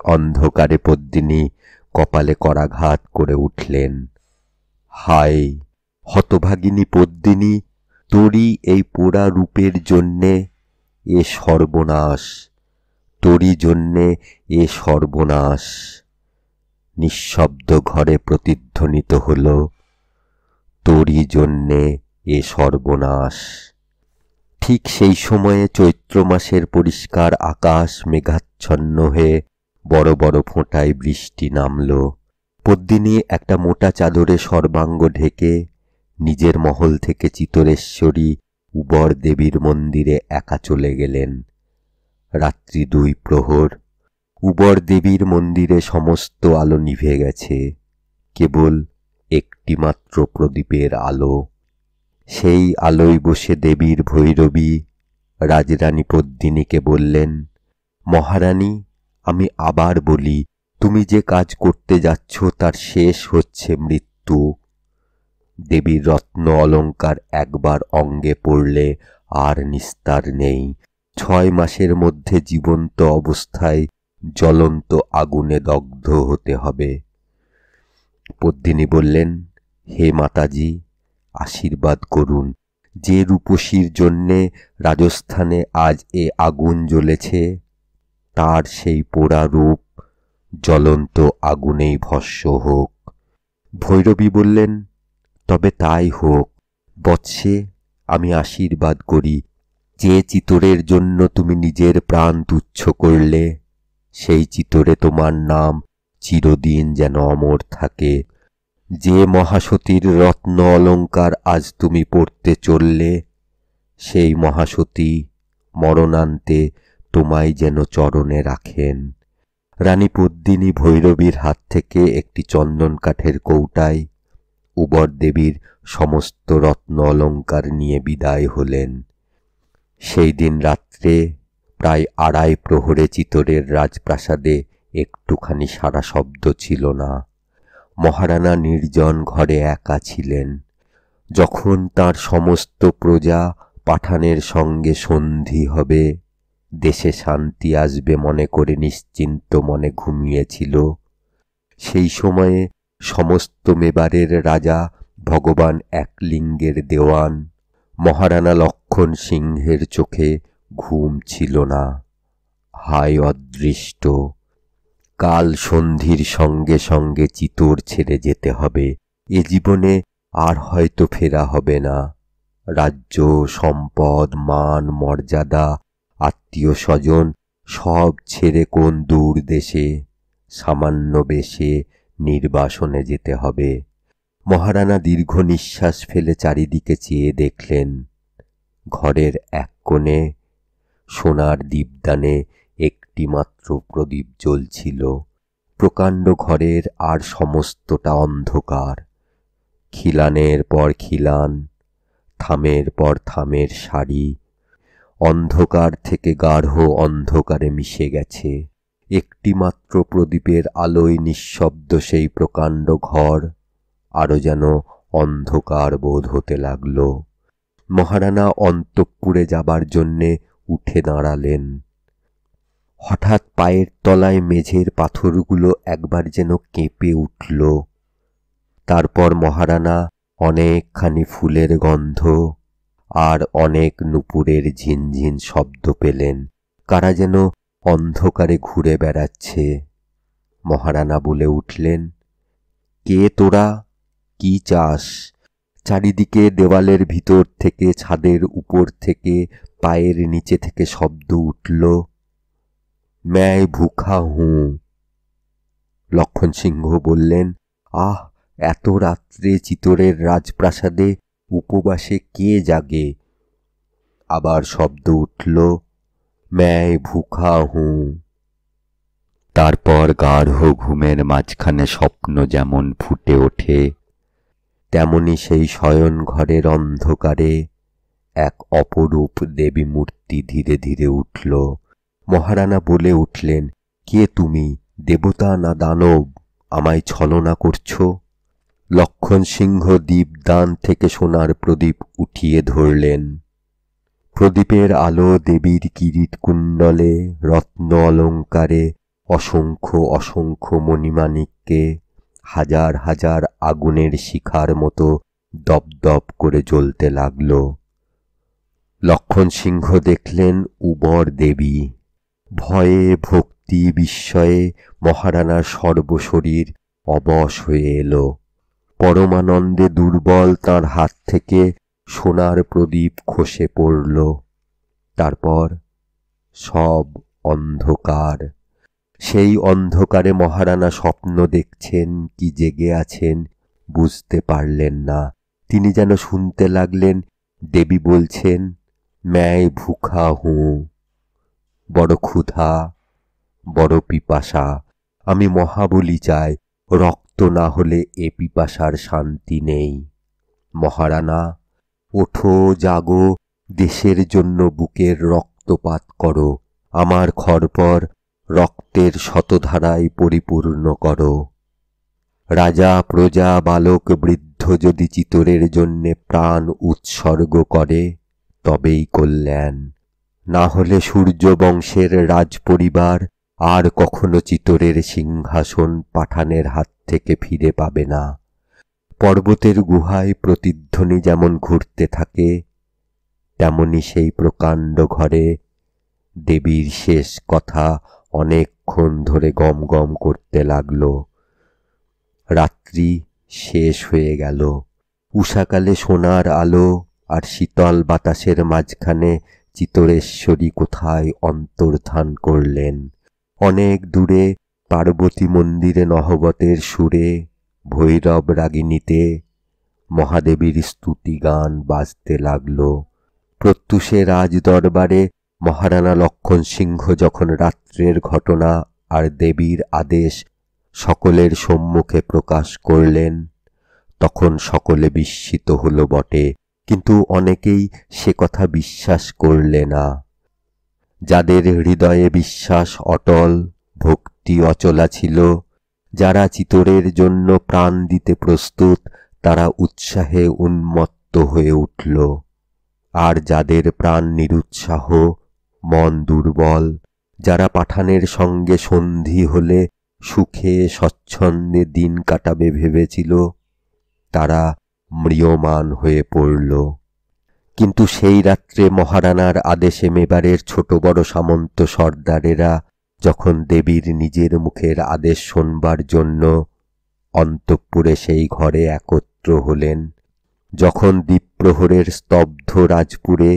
অন্ধকারে পদ্মিনী কপালে করাঘাত করে উঠলেন। হায় হতভাগিনী পদ্মিনী, তোরই এই পোড়া রূপের জন্যে এ সর্বনাশ, তোরই জন্যে এ সর্বনাশ। নিঃশব্দ ঘরে প্রতিধ্বনিত হল, তোরই জন্যে এ সর্বনাশ। ঠিক সেই সময়ে চৈত্র মাসের পরিষ্কার আকাশ মেঘাচ্ছন্ন হয়ে বড় বড় ফোঁটায় বৃষ্টি নামল। পদ্মিনী একটা মোটা চাদরে সর্বাঙ্গ ঢেকে নিজের মহল থেকে চিতরেশ্বরী উবর দেবীর মন্দিরে একা চলে গেলেন। রাত্রি 2 প্রহর। উবর দেবীর মন্দিরে সমস্ত আলো নিভে গেছে, কেবল একটি মাত্র প্রদীপের আলো। সেই আলোয় বসে দেবীর ভৈরবী রাজরানী পদ্মিনীকে বললেন, মহারানী, আমি আবার বলি, তুমি যে কাজ করতে যাচ্ছ তার শেষ হচ্ছে মৃত্যু। দেবীর রত্ন অলঙ্কার একবার অঙ্গে পড়লে আর নিস্তার নেই। 6 মাসের মধ্যে জীবন্ত অবস্থায় জ্বলন্ত আগুনে দগ্ধ হতে হবে। পদ্মিনী বললেন, হে মাতাজি, আশীর্বাদ করুন। যে রূপসীর জন্যে রাজস্থানে আজ এ আগুন জ্বলেছে, তার সেই পোড়া রূপ জ্বলন্ত আগুনেই ভস্ম হোক। ভৈরবী বললেন, তবে তাই হোক বৎসে, আমি আশীর্বাদ করি। যে চিতরের জন্য তুমি নিজের প্রাণ তুচ্ছ করলে, সেই চিতরে তোমার নাম চিরদিন যেন অমর থাকে। যে মহাসতীর রত্ন অলঙ্কার আজ তুমি পড়তে চললে, সেই মহাসতী মরণান্তে তোমায় যেন চরণে রাখেন। রানী পদ্মিনী ভৈরবীর হাত থেকে একটি চন্দন কাঠের কৌটায় উবর দেবীর সমস্ত রত্ন অলঙ্কার নিয়ে বিদায় হলেন। সেই দিন রাত্রে প্রায় 2.5 প্রহরে চিতরের রাজপ্রাসাদে একটুখানি সারা শব্দ ছিল না। মহারানা নির্জন ঘরে একা ছিলেন। যখন তার সমস্ত প্রজা পাঠানের সঙ্গে সন্ধি হবে, দেশে শান্তি আসবে মনে করে নিশ্চিন্ত মনে ঘুমিয়েছিল, সেই সময়ে সমস্ত মেবারের রাজা ভগবান একলিঙ্গের দেওয়ান মহারানা লক্ষণ সিংহের চোখে ঘুম ছিল না। হায় অদৃষ্ট! কাল সন্ধির সঙ্গে সঙ্গে চিতর ছেড়ে যেতে হবে। এ জীবনে আর হয়তো ফেরা হবে না। রাজ্য, সম্পদ, মান, মর্যাদা, আত্মীয় স্বজন সব ছেড়ে কোন দূর দেশে সামান্য বেশে নির্বাসনে যেতে হবে। মহারানা দীর্ঘ নিঃশ্বাস ফেলে চারিদিকে চেয়ে দেখলেন। ঘরের এক কোণে সোনার দীপদানে একটি মাত্র প্রদীপ জ্বলছিল। প্রকাণ্ড ঘরের আর সমস্তটা অন্ধকার। খিলানের পর খিলান, থামের পর থামের সারি অন্ধকার থেকে গাঢ় অন্ধকারে মিশে গেছে। একটি মাত্র প্রদীপের আলোয় নিঃশব্দ সেই প্রকাণ্ড ঘর আরো যেন অন্ধকার বোধ হতে লাগল। মহারানা অন্তঃপুরে যাবার জন্যে উঠে দাঁড়ালেন। হঠাৎ পায়ের তলায় মেঝের পাথরগুলো একবার যেন কেঁপে উঠল। তারপর মহারানা অনেকখানি ফুলের গন্ধ আর অনেক নূপুরের ঝিনঝিন শব্দ পেলেন। কারা যেন অন্ধকারে ঘুরে বেড়াচ্ছে। মহারানা বলে উঠলেন, কে তোরা, কি চাস? চারিদিকে দেওয়ালের ভিতর থেকে, ছাদের উপর থেকে, পায়ের নিচে থেকে শব্দ উঠল, मैं भूखा हूँ। লক্ষণ সিংহ বললেন, আহ, এত রাত্রে চিতরের রাজপ্রাসাদে উপবাসে কে জাগে? আবার শব্দ উঠল, मैं भूखा हूँ। তারপর গাঢ় ঘুমের মাঝখানে স্বপ্ন যেমন ফুটে ওঠে, তেমনি সেই শয়ন ঘরের অন্ধকারে এক অপরূপ দেবী মূর্তি ধীরে ধীরে উঠল। মহারানা বলে উঠলেন, কে তুমি, দেবতা না দানব? আমায় ছলনা করছ? লক্ষণ সিংহ দীপদান থেকে সোনার প্রদীপ উঠিয়ে ধরলেন। প্রদীপের আলো দেবীর কিরীট কুণ্ডলে, রত্ন অলঙ্কারে, অসংখ্য অসংখ্য মণিমাণিক্যে হাজার হাজার আগুনের শিখার মতো দপদপ করে জ্বলতে লাগল। লক্ষণ সিংহ দেখলেন উবর দেবী। ভয়ে ভক্তি বিস্ময়ে মহারানার সর্বশরীর অবশ হয়ে এলো। পরমানন্দে দুর্বল তাঁর হাত থেকে সোনার প্রদীপ খসে পড়ল। তারপর সব অন্ধকার। সেই অন্ধকারে মহারানা স্বপ্ন দেখছেন কি জেগে আছেন বুঝতে পারলেন না। তিনি যেন শুনতে লাগলেন দেবী বলছেন, मैं भूखा हूँ, বড় ক্ষুধা, বড় পিপাসা, আমি মহাবলী চাই, রক্ত না হলে এ পিপাসার শান্তি নেই। মহারানা, ওঠো, জাগো, দেশের জন্য বুকের রক্তপাত করো, আমার খরপর রক্তের শতধারায় পরিপূর্ণ করো। রাজা প্রজা বালক বৃদ্ধ যদি চিতরের জন্যে প্রাণ উৎসর্গ করে তবেই কল্যাণ, না হলে সূর্যবংশের রাজপরিবার আর কখনো চিতরের সিংহাসন পাঠানের হাত থেকে ফিরে পাবে না। পর্বতের গুহায় প্রতিধ্বনি যেমন ঘুরতে থাকে, তেমনি সেই প্রকাণ্ড ঘরে দেবীর শেষ কথা অনেকক্ষণ ধরে গম গম করতে লাগল। রাত্রি শেষ হয়ে গেল। উষাকালে সোনার আলো আর শীতল বাতাসের মাঝখানে চিতরেশ্বরী কোথায় অন্তর্ধান করলেন। অনেক দূরে পার্বতী মন্দিরে নহবতের সুরে, ভৈরব রাগিণীতে মহাদেবীর স্তুতিগান বাজতে লাগল। প্রত্যুষে রাজ দরবারে মহারানা লক্ষণ সিংহ যখন রাত্রের ঘটনা আর দেবীর আদেশ সকলের সম্মুখে প্রকাশ করলেন, তখন সকলে বিস্মিত হল বটে, কিন্তু অনেকেই সে কথা বিশ্বাস করলে না। যাদের হৃদয়ে বিশ্বাস অটল, ভক্তি অচলা ছিল, যারা চিতরের জন্য প্রাণ দিতে প্রস্তুত, তারা উৎসাহে উন্মত্ত হয়ে উঠল। আর যাদের প্রাণ নিরুৎসাহ, মন দুর্বল, যারা পাঠানের সঙ্গে সন্ধি হলে সুখে স্বচ্ছন্দে দিন কাটাবে ভেবেছিল, তারা ম্রিয়মাণ হয়ে পড়ল। কিন্তু সেই রাত্রে মহারানার আদেশে মেবারের ছোট বড় সামন্ত সর্দারেরা যখন দেবীর নিজের মুখের আদেশ শোনবার জন্য অন্তঃপুরে সেই ঘরে একত্র হলেন, যখন দ্বীপ্রহরের স্তব্ধ রাজপুরে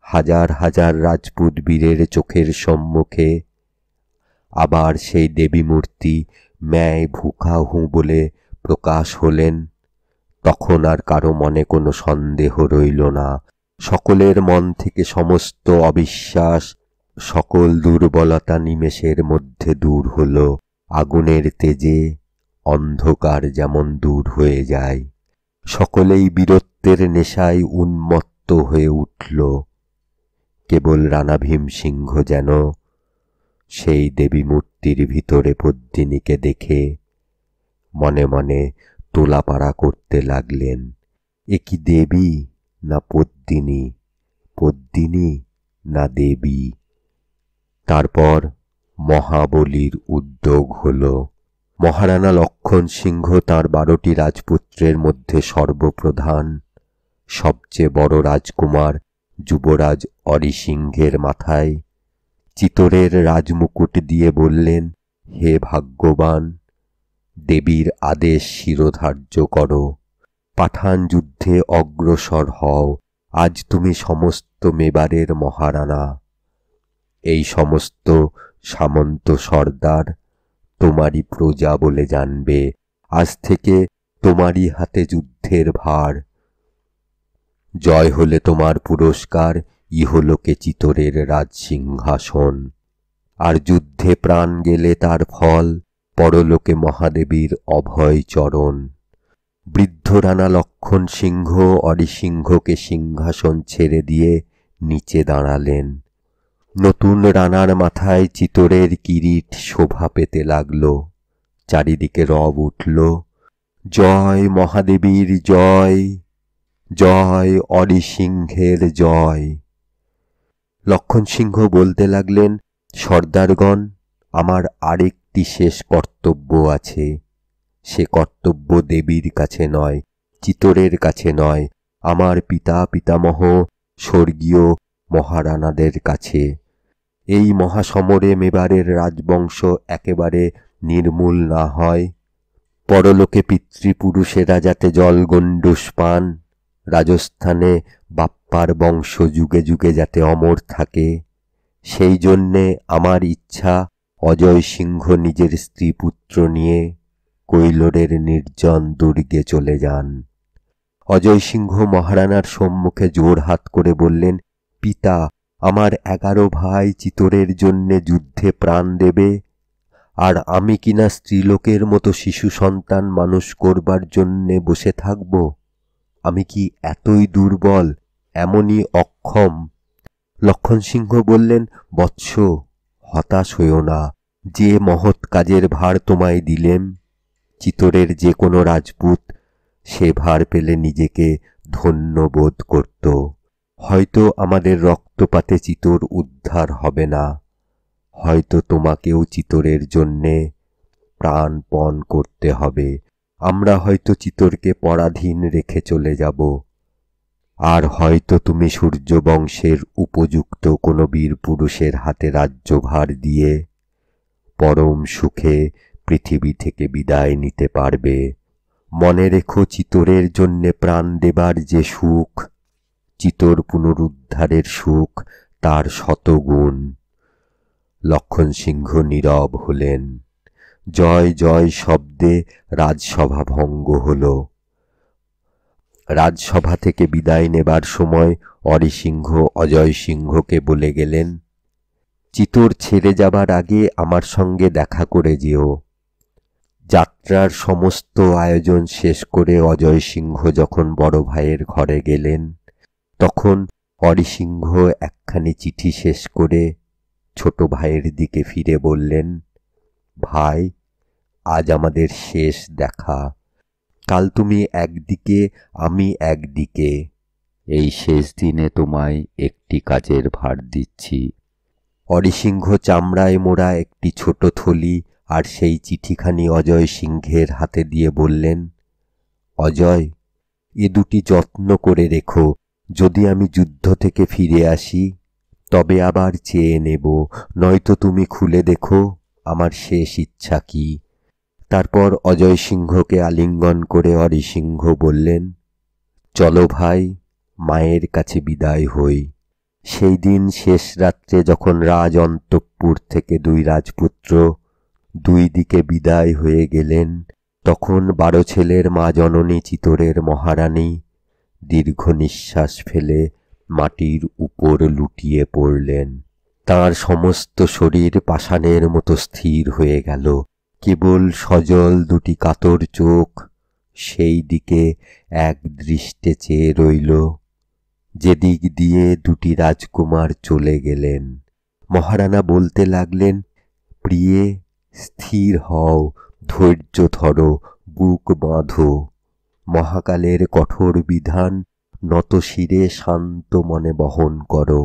হাজার হাজার রাজপুত বীরের চোখের সম্মুখে আবার সেই দেবী মূর্তি मैं भूखा हूँ বলে প্রকাশ হলেন, তখন আর কারো মনে কোনো সন্দেহ রইল না। সকলের মন থেকে সমস্ত অবিশ্বাস, সকল দুর্বলতা নিমেষের মধ্যে দূর হল। আগুনের তেজে অন্ধকার যেমন দূর হয়ে যায়, সকলেই বীরত্বের নেশায় উন্মত্ত হয়ে উঠল। কেবল রানা ভীম সিংহ যেন সেই দেবী মূর্তির ভিতরে পদ্মিনীকে দেখে মনে মনে তোলাপাড়া করতে লাগলেন, এ কি দেবী না পদ্মিনী, পদ্মিনী না দেবী। তারপর মহাবলীর উদ্যোগ হল। মহারানা লক্ষণ সিংহ তাঁর 12টি রাজপুত্রের মধ্যে সর্বপ্রধান, সবচেয়ে বড় রাজকুমার যুবরাজ অরিসিংহের মাথায় চিতরের রাজমুকুট দিয়ে বললেন, হে ভাগ্যবান, দেবীর আদেশ শিরোধার্য করো, পাঠান যুদ্ধে অগ্রসর হও। আজ তুমি সমস্ত মেবারের মহারানা। এই সমস্ত সামন্ত সর্দার তোমারই প্রজা বলে জানবে। আজ থেকে তোমারই হাতে যুদ্ধের ভার। জয় হলে তোমার পুরস্কার ইহলোকে চিতরের রাজসিংহাসন, আর যুদ্ধে প্রাণ গেলে তার ফল পরলোকে মহাদেবীর অভয় চরণ। বৃদ্ধ রানা লক্ষণ সিংহ অরিসিংহকে সিংহাসন ছেড়ে দিয়ে নিচে দাঁড়ালেন। নতুন রানার মাথায় চিতরের কিরীট শোভা পেতে লাগল। চারিদিকে রব উঠল, জয় মহাদেবীর জয়, জয় অরিসিংহের জয়। লক্ষণ সিংহ বলতে লাগলেন, সর্দারগণ, আমার আরেকটি শেষ কর্তব্য আছে। সে কর্তব্য দেবীর কাছে নয়, চিতোরের কাছে নয়, আমার পিতা পিতামহ স্বর্গীয় মহারানাদের কাছে। এই মহাসমরে মেবারের রাজবংশ একেবারে নির্মূল না হয়, পরলোকে পিতৃপুরুষেরা যাতে জলগণ্ডূষ পান, রাজস্থানে বাপ্পার বংশ যুগে যুগে যাতে অমর থাকে, সেই জন্যে আমার ইচ্ছা অজয় সিংহ নিজের স্ত্রী পুত্র নিয়ে কৈলোরের নির্জন দুর্গে চলে যান। অজয় সিংহ মহারানার সম্মুখে জোড়হাত করে বললেন, পিতা, আমার 11 ভাই চিতোরের জন্যে যুদ্ধে প্রাণ দেবে, আর আমি কিনা স্ত্রীলোকের মতো শিশু সন্তান মানুষ করবার জন্যে বসে থাকব? আমি কি এতই দুর্বল, এমনই অক্ষম? লক্ষণ সিংহ বললেন, বৎস, হতাশ হইও না। যে মহৎ কাজের ভার তোমায় দিলেম, চিতোরের যে কোনো রাজপুত সে ভার পেলে নিজেকে ধন্য বোধ করত। হয়তো আমাদের রক্তপাতে চিতোর উদ্ধার হবে না, হয়তো তোমাকেও চিতোরের জন্যে প্রাণপণ করতে হবে। আমরা হয়তো চিতোরকে পরাধীন রেখে চলে যাব, আর হয়তো তুমি সূর্যবংশের উপযুক্ত কোনো বীর পুরুষের হাতে রাজ্যভার দিয়ে পরম সুখে পৃথিবী থেকে বিদায় নিতে পারবে। মনে রেখো, চিতোরের জন্যে প্রাণ দেবার যে সুখ, চিতোর পুনরুদ্ধারের সুখ তার শতগুণ। লক্ষণ সিংহ নীরব হলেন। জয় জয় শব্দে রাজসভা ভঙ্গ হল। রাজসভা থেকে বিদায় নেবার সময় অরিসিংহ অজয় সিংহকে বলে গেলেন, চিতোর ছেড়ে যাবার আগে আমার সঙ্গে দেখা করে যেও। যাত্রার সমস্ত আয়োজন শেষ করে অজয় সিংহ যখন বড় ভাইয়ের ঘরে গেলেন, তখন অরিসিংহ একখানি চিঠি শেষ করে ছোট ভাইয়ের দিকে ফিরে বললেন, ভাই, আজ আমাদের শেষ দেখা। কাল তুমি একদিকে, আমি একদিকে। এই শেষ দিনে তোমায় একটি কাজের ভার দিচ্ছি। অরিসিংহ চামড়ায় মোড়া একটি ছোট থলি আর সেই চিঠিখানি অজয় সিংহের হাতে দিয়ে বললেন, অজয়, এ দুটি যত্ন করে রেখো। যদি আমি যুদ্ধ থেকে ফিরে আসি তবে আবার চেয়ে নেব, নয়তো তুমি খুলে দেখো আমার শেষ ইচ্ছা কি। তারপর অজয় সিংহকে আলিঙ্গন করে অরিসিংহ বললেন, চলো ভাই, মায়ের কাছে বিদায় হই। সেই দিন শেষ রাত্রে যখন রাজ অন্তঃপুর থেকে 2 রাজপুত্র 2 দিকে বিদায় হয়ে গেলেন, তখন 12 ছেলের মা জননী চিতোরের মহারানী দীর্ঘ নিঃশ্বাস ফেলে মাটির উপর লুটিয়ে পড়লেন। তাঁর সমস্ত শরীর পাষাণের মতো স্থির হয়ে গেল। কেবল সজল 2টি কাতর চোখ সেই দিকে এক দৃষ্টে চেয়ে রইল, যেদিক দিয়ে 2টি রাজকুমার চলে গেলেন। মহারানা বলতে লাগলেন, প্রিয়ে, স্থির হও, ধৈর্য ধরো, বুক বাঁধো। মহাকালের কঠোর বিধান নত শিরে শান্ত মনে বহন করো।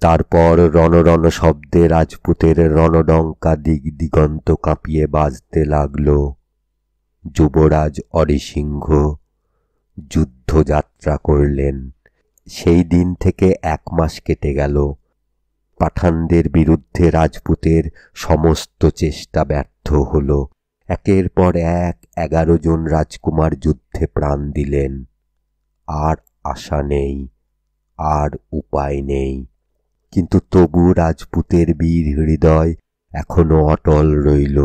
তারপর রণ শব্দে রাজপুতের রণডঙ্কা দিক দিগন্ত কাঁপিয়ে বাজতে লাগল। যুবরাজ অরিসিংহ যুদ্ধযাত্রা করলেন। সেই দিন থেকে 1 মাস কেটে গেল। পাঠানদের বিরুদ্ধে রাজপুতের সমস্ত চেষ্টা ব্যর্থ হল। একের পর এক 11 জন রাজকুমার যুদ্ধে প্রাণ দিলেন। আর আশা নেই, আর উপায় নেই। কিন্তু তবু রাজপুতের বীর হৃদয় এখনো অটল রইল।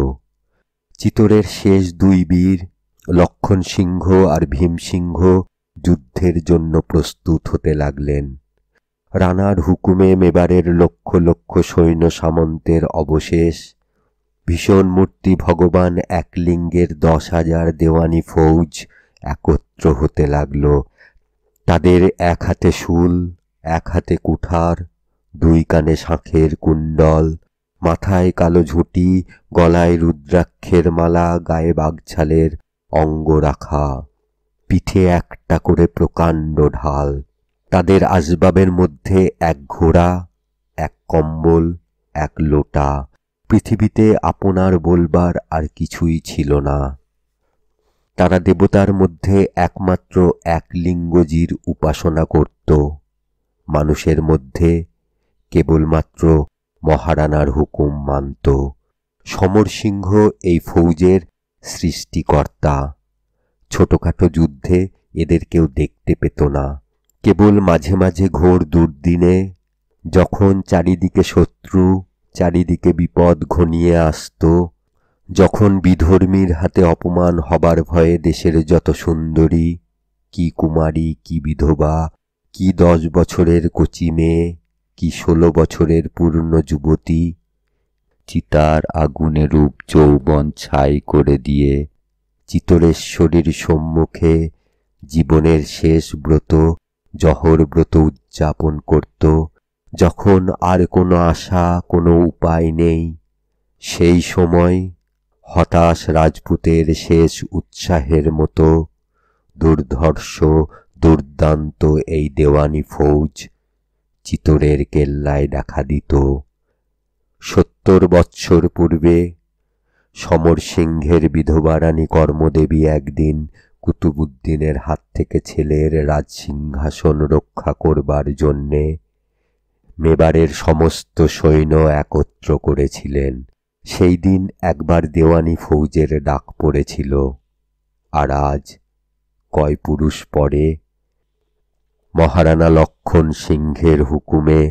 চিতোরের শেষ 2 বীর লক্ষণ সিংহ আর ভীম সিংহ যুদ্ধের জন্য প্রস্তুত হতে লাগলেন। রানার হুকুমে মেবারের লক্ষ লক্ষ সৈন্য সামন্তের অবশেষ ভীষণ মূর্তি ভগবান একলিঙ্গের 10,000 দেওয়ানি ফৌজ একত্র হতে লাগল। তাদের 1 হাতে শূল, 1 হাতে কুঠার, 2 কানে শাঁখের কুণ্ডল, মাথায় কালো ঝুঁটি, গলায় রুদ্রাক্ষের মালা, গায়ে বাঘছালের অঙ্গ রাখা, পিঠে একটা করে প্রকাণ্ড ঢাল। তাদের আসবাবের মধ্যে এক ঘোড়া, এক কম্বল, এক লোটা। পৃথিবীতে আপনার বলবার আর কিছুই ছিল না। তারা দেবতার মধ্যে একমাত্র এক লিঙ্গজির উপাসনা করত, মানুষের মধ্যে কেবলমাত্র মহারানার হুকুম মানত। সমরসিংহ এই ফৌজের সৃষ্টিকর্তা। ছোটখাটো যুদ্ধে এদের কেউ দেখতে পেত না। কেবল মাঝে মাঝে ঘোর দুর্দিনে, যখন চারিদিকে শত্রু, চারিদিকে বিপদ ঘনিয়ে আসত, যখন বিধর্মীর হাতে অপমান হবার ভয়ে দেশের যত সুন্দরী, কি কুমারী, কি বিধবা, কি 10 বছরের কচি মেয়ে, কি 16 বছরের পূর্ণ যুবতী চিতার আগুনে রূপ যৌবন ছাই করে দিয়ে চিতরেশ্বরীর সম্মুখে জীবনের শেষ ব্রত, জহর ব্রত উদযাপন করত, যখন আর কোনো আশা, কোনো উপায় নেই, সেই সময় হতাশ রাজপুতের শেষ উৎসাহের মতো দুর্ধর্ষ দুর্দান্ত এই দেওয়ানি ফৌজ চিতোরের কেল্লায় দেখা দিত। 70 বৎসর পূর্বে সমরসিংহের বিধবা রানী কর্মদেবী একদিন কুতুবুদ্দিনের হাত থেকে ছেলের রাজসিংহাসন রক্ষা করবার জন্যে মেবারের সমস্ত সৈন্য একত্র করেছিলেন। সেই দিন একবার দেওয়ানি ফৌজের ডাক পড়েছিল। আর আজ কয় পুরুষ পরে মহারানা লক্ষণ সিংহের হুকুমে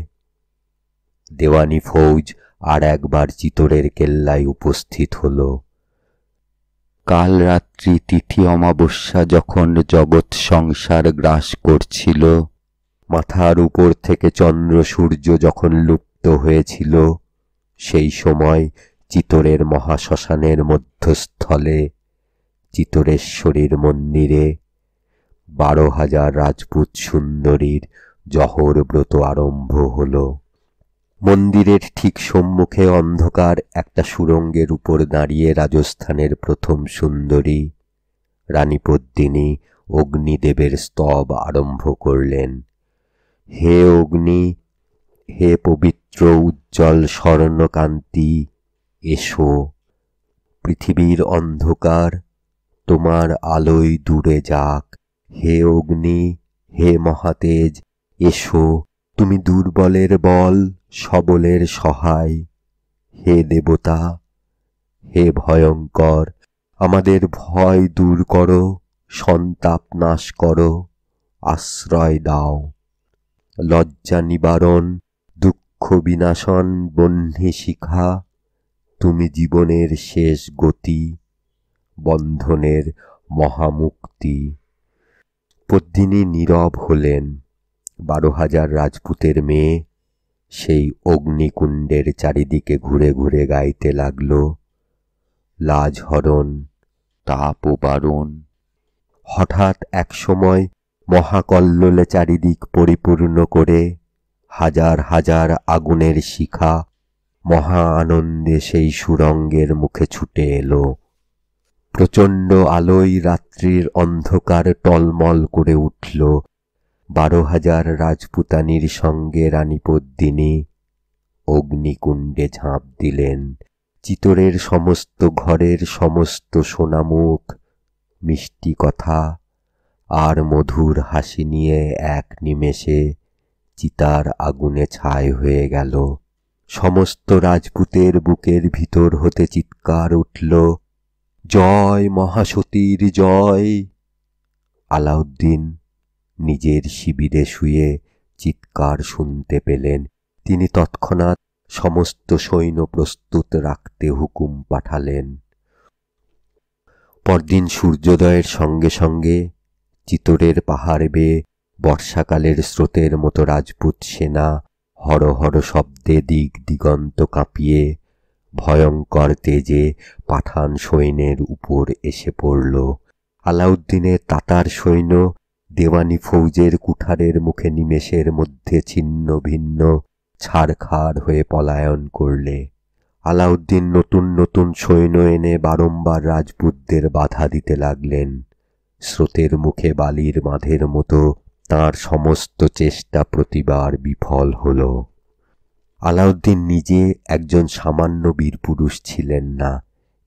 দেওয়ানি ফৌজ আর একবার চিতোরের কেল্লায় উপস্থিত হল। কাল রাত্রি তিথি অমাবস্যা যখন জগৎ সংসার গ্রাস করছিল, মাথার উপর থেকে চন্দ্র সূর্য যখন লুপ্ত হয়েছিল, সেই সময় চিতোরের মহাশ্মশানের মধ্যস্থলে চিতোরেশ্বরীর মন্দিরে 12,000 রাজপুত সুন্দরীর জহর ব্রত আরম্ভ হল। মন্দিরের ঠিক সম্মুখে অন্ধকার একটা সুড়ঙ্গের উপর দাঁড়িয়ে রাজস্থানের প্রথম সুন্দরী রানী পদ্মিনী অগ্নিদেবের স্তব আরম্ভ করলেন। হে অগ্নি, হে পবিত্র উজ্জ্বল স্বর্ণকান্তি, এসো। পৃথিবীর অন্ধকার তোমার আলোয় দূরে যাক। হে অগ্নি, হে মহাতেজ, এসো। তুমি দুর্বলের বল, সবলের সহায়। হে দেবতা, হে ভয়ঙ্কর, আমাদের ভয় দূর করো, সন্তাপ নাশ করো, আশ্রয় দাও। লজ্জা নিবারণ, দুঃখ বিনাশন, বহ্নি শিখা, তুমি জীবনের শেষ গতি, বন্ধনের মহামুক্তি। পদ্মিনী নীরব হলেন। 12,000 রাজপুতের মেয়ে সেই অগ্নিকুণ্ডের চারিদিকে ঘুরে ঘুরে গাইতে লাগল, লাজ হরণ, তাপ ও বারণ। হঠাৎ এক সময় মহাকল্লোলে চারিদিক পরিপূর্ণ করে হাজার হাজার আগুনের শিখা মহা আনন্দে সেই সুড়ঙ্গের মুখে ছুটে এলো। প্রচণ্ড আলোয় রাত্রির অন্ধকার টলমল করে উঠল। 12,000 রাজপুতানির সঙ্গে রানী পদ্মিনী অগ্নিকুণ্ডে ঝাঁপ দিলেন। চিতোরের সমস্ত ঘরের সমস্ত সোনামুখ, মিষ্টি কথা আর মধুর হাসি নিয়ে এক নিমেষে চিতার আগুনে ছাই হয়ে গেল। সমস্ত রাজপুতের বুকের ভিতর হতে চিৎকার উঠল, জয় মহাসতীর জয়। আলাউদ্দিন নিজের শিবিরে শুয়ে চিৎকার শুনতে পেলেন। তিনি তৎক্ষণাৎ সমস্ত সৈন্য প্রস্তুত রাখতে হুকুম পাঠালেন। পরদিন সূর্যোদয়ের সঙ্গে সঙ্গে চিতোরের পাহাড় বেয়ে বর্ষাকালের স্রোতের মতো রাজপুত সেনা হর হর শব্দে দিক দিগন্ত কাঁপিয়ে ভয়ঙ্কর তেজে পাঠান সৈন্যের উপর এসে পড়ল। আলাউদ্দিনের তাতার সৈন্য দেওয়ানি ফৌজের কুঠারের মুখে নিমেষের মধ্যে ছিন্ন ভিন্ন ছারখার হয়ে পলায়ন করলে। আলাউদ্দিন নতুন নতুন সৈন্য এনে বারংবার রাজপুতদের বাধা দিতে লাগলেন। স্রোতের মুখে বালির বাঁধের মতো তাঁর সমস্ত চেষ্টা প্রতিবার বিফল হল। আলাউদ্দিন নিজে একজন সামান্য বীরপুরুষ ছিলেন না।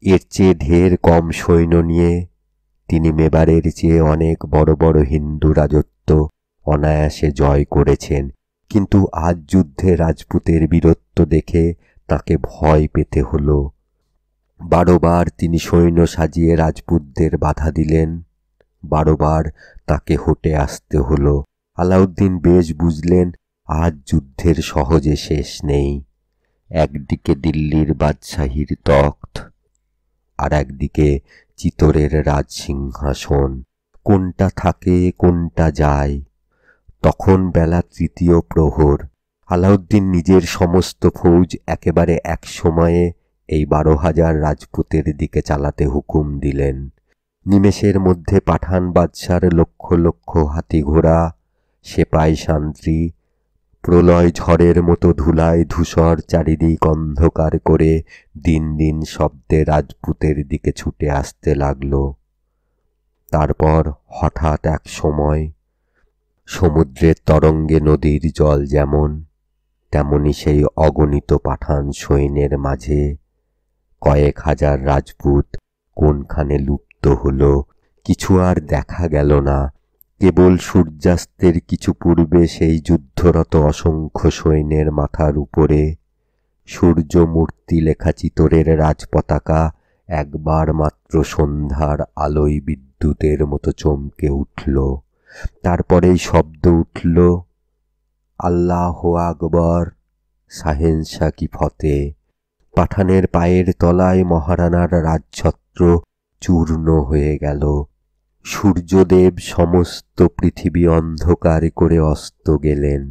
এর চেয়ে ঢের কম সৈন্য নিয়ে তিনি মেবারের চেয়ে অনেক বড় বড় হিন্দু রাজত্ব অনায়াসে জয় করেছেন। কিন্তু আজ যুদ্ধে রাজপুতের বীরত্ব দেখে তাকে ভয় পেতে হল। 12 বার তিনি সৈন্য সাজিয়ে রাজপুতদের বাধা দিলেন। 12 বার তাকে হটে আসতে হল। আলাউদ্দিন বেশ বুঝলেন আজ যুদ্ধের সহজে শেষ নেই। একদিকে দিল্লির বাদশাহীর তখ্ত, আর একদিকে চিতোরের রাজসিংহাসন। কোনটা থাকে কোনটা যায়। তখন বেলা 3য় প্রহর। আলাউদ্দিন নিজের সমস্ত ফৌজ একেবারে এক সময়ে এই 12,000 রাজপুতের দিকে চালাতে হুকুম দিলেন। নিমেষের মধ্যে পাঠান বাদশার লক্ষ লক্ষ হাতি ঘোড়া, সেপাই শান্তি প্রলয় ঝড়ের মতো ধুলায় ধূসর চারিদিক অন্ধকার করে দিন দিন শব্দে রাজপুতের দিকে ছুটে আসতে লাগল। তারপর হঠাৎ এক সময় সমুদ্রের তরঙ্গে নদীর জল যেমন, তেমনি সেই অগণিত পাঠান সৈন্যের মাঝে কয়েক হাজার রাজপুত কোনখানে লুপ্ত হল, কিছু আর দেখা গেল না। কেবল সূর্যাস্তের কিছু পূর্বে সেই যুদ্ধরত অসংখ্য সৈন্যের মাথার উপরে সূর্যমূর্তি লেখা চিতোরের রাজপতাকা একবার মাত্র সন্ধ্যার আলোয় বিদ্যুতের মতো চমকে উঠল। তারপরেই শব্দ উঠল, আল্লাহ আকবর, শাহেনশা কি ফতে। পাঠানের পায়ের তলায় মহারানার রাজছত্র চূর্ণ হয়ে গেল। সূর্যদেব সমস্ত পৃথিবী অন্ধকার করে অস্ত গেলেন।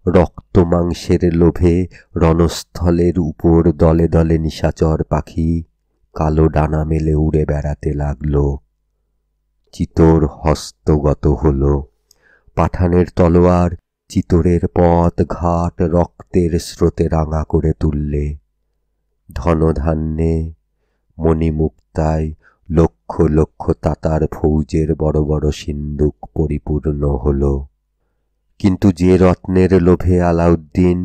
রক্ত মাংসের লোভে রণস্থলের উপর দলে দলে নিশাচর পাখি কালো ডানা মেলে উড়ে বেড়াতে লাগল। চিতোর হস্তগত হল। পাঠানের তলোয়ার চিতোরের পথ ঘাট রক্তের স্রোতে রাঙা করে তুললে। ধনধান্যে মণিমুক্তায় লক্ষ লক্ষ তাতার ফৌজের বড় বড় সিন্দুক পরিপূর্ণ হল। কিন্তু যে রত্নের লোভে আলাউদ্দিন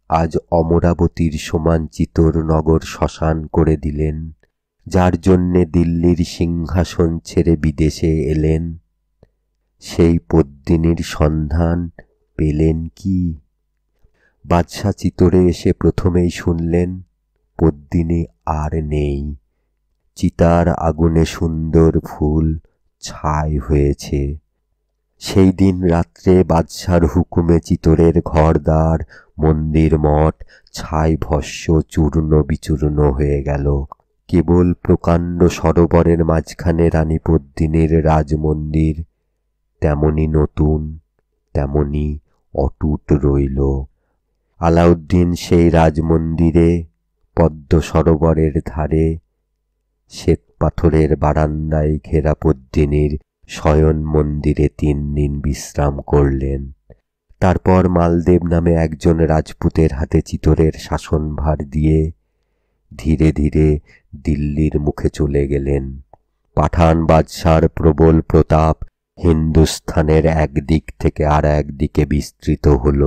আজ অমরাবতীর সমান চিতোর নগর শ্মশান করে দিলেন, যার জন্যে দিল্লির সিংহাসন ছেড়ে বিদেশে এলেন, সেই পদ্মিনীর সন্ধান পেলেন কি? বাদশা চিতোরে এসে প্রথমেই শুনলেন পদ্মিনী আর নেই। চিতার আগুনে সুন্দর ফুল ছাই হয়েছে। সেই দিন রাত্রে বাদশার হুকুমে চিতোরের ঘরদ্বার মন্দির মঠ ছাই ভস্য চূর্ণ বিচূর্ণ হয়ে গেল। কেবল প্রকাণ্ড সরোবরের মাঝখানে রানী পদ্মিনীর রাজমন্দির তেমনি নতুন তেমনি অটুট রইল। আলাউদ্দিন সেই রাজমন্দিরে পদ্ম সরোবরের ধারে শ্বেত পাথরের বারান্দায় ঘেরা পদ্মিনীর শয়ন মন্দিরে 3 দিন বিশ্রাম করলেন। তারপর মালদেব নামে একজন রাজপুতের হাতে চিতোরের শাসনভার দিয়ে ধীরে ধীরে দিল্লির মুখে চলে গেলেন। পাঠান বাদশার প্রবল প্রতাপ হিন্দুস্থানের একদিক থেকে আর একদিকে বিস্তৃত হল।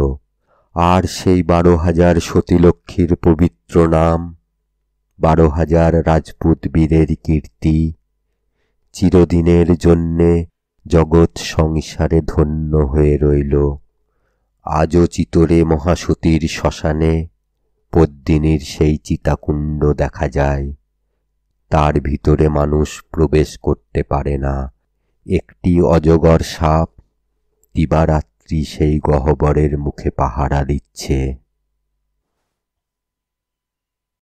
আর সেই 12,000 সতীলক্ষ্মীর পবিত্র নাম, 12,000 রাজপুত বীরের কীর্তি চিরদিনের জন্যে জগৎ সংসারে ধন্য হয়ে রইল। আজও চিতোরে মহাসতীর শ্মশানে পদ্মিনীর সেই চিতাকুণ্ড দেখা যায়। তার ভিতরে মানুষ প্রবেশ করতে পারে না। একটি অজগর সাপ দিবারাত্রি সেই গহ্বরের মুখে পাহারা দিচ্ছে।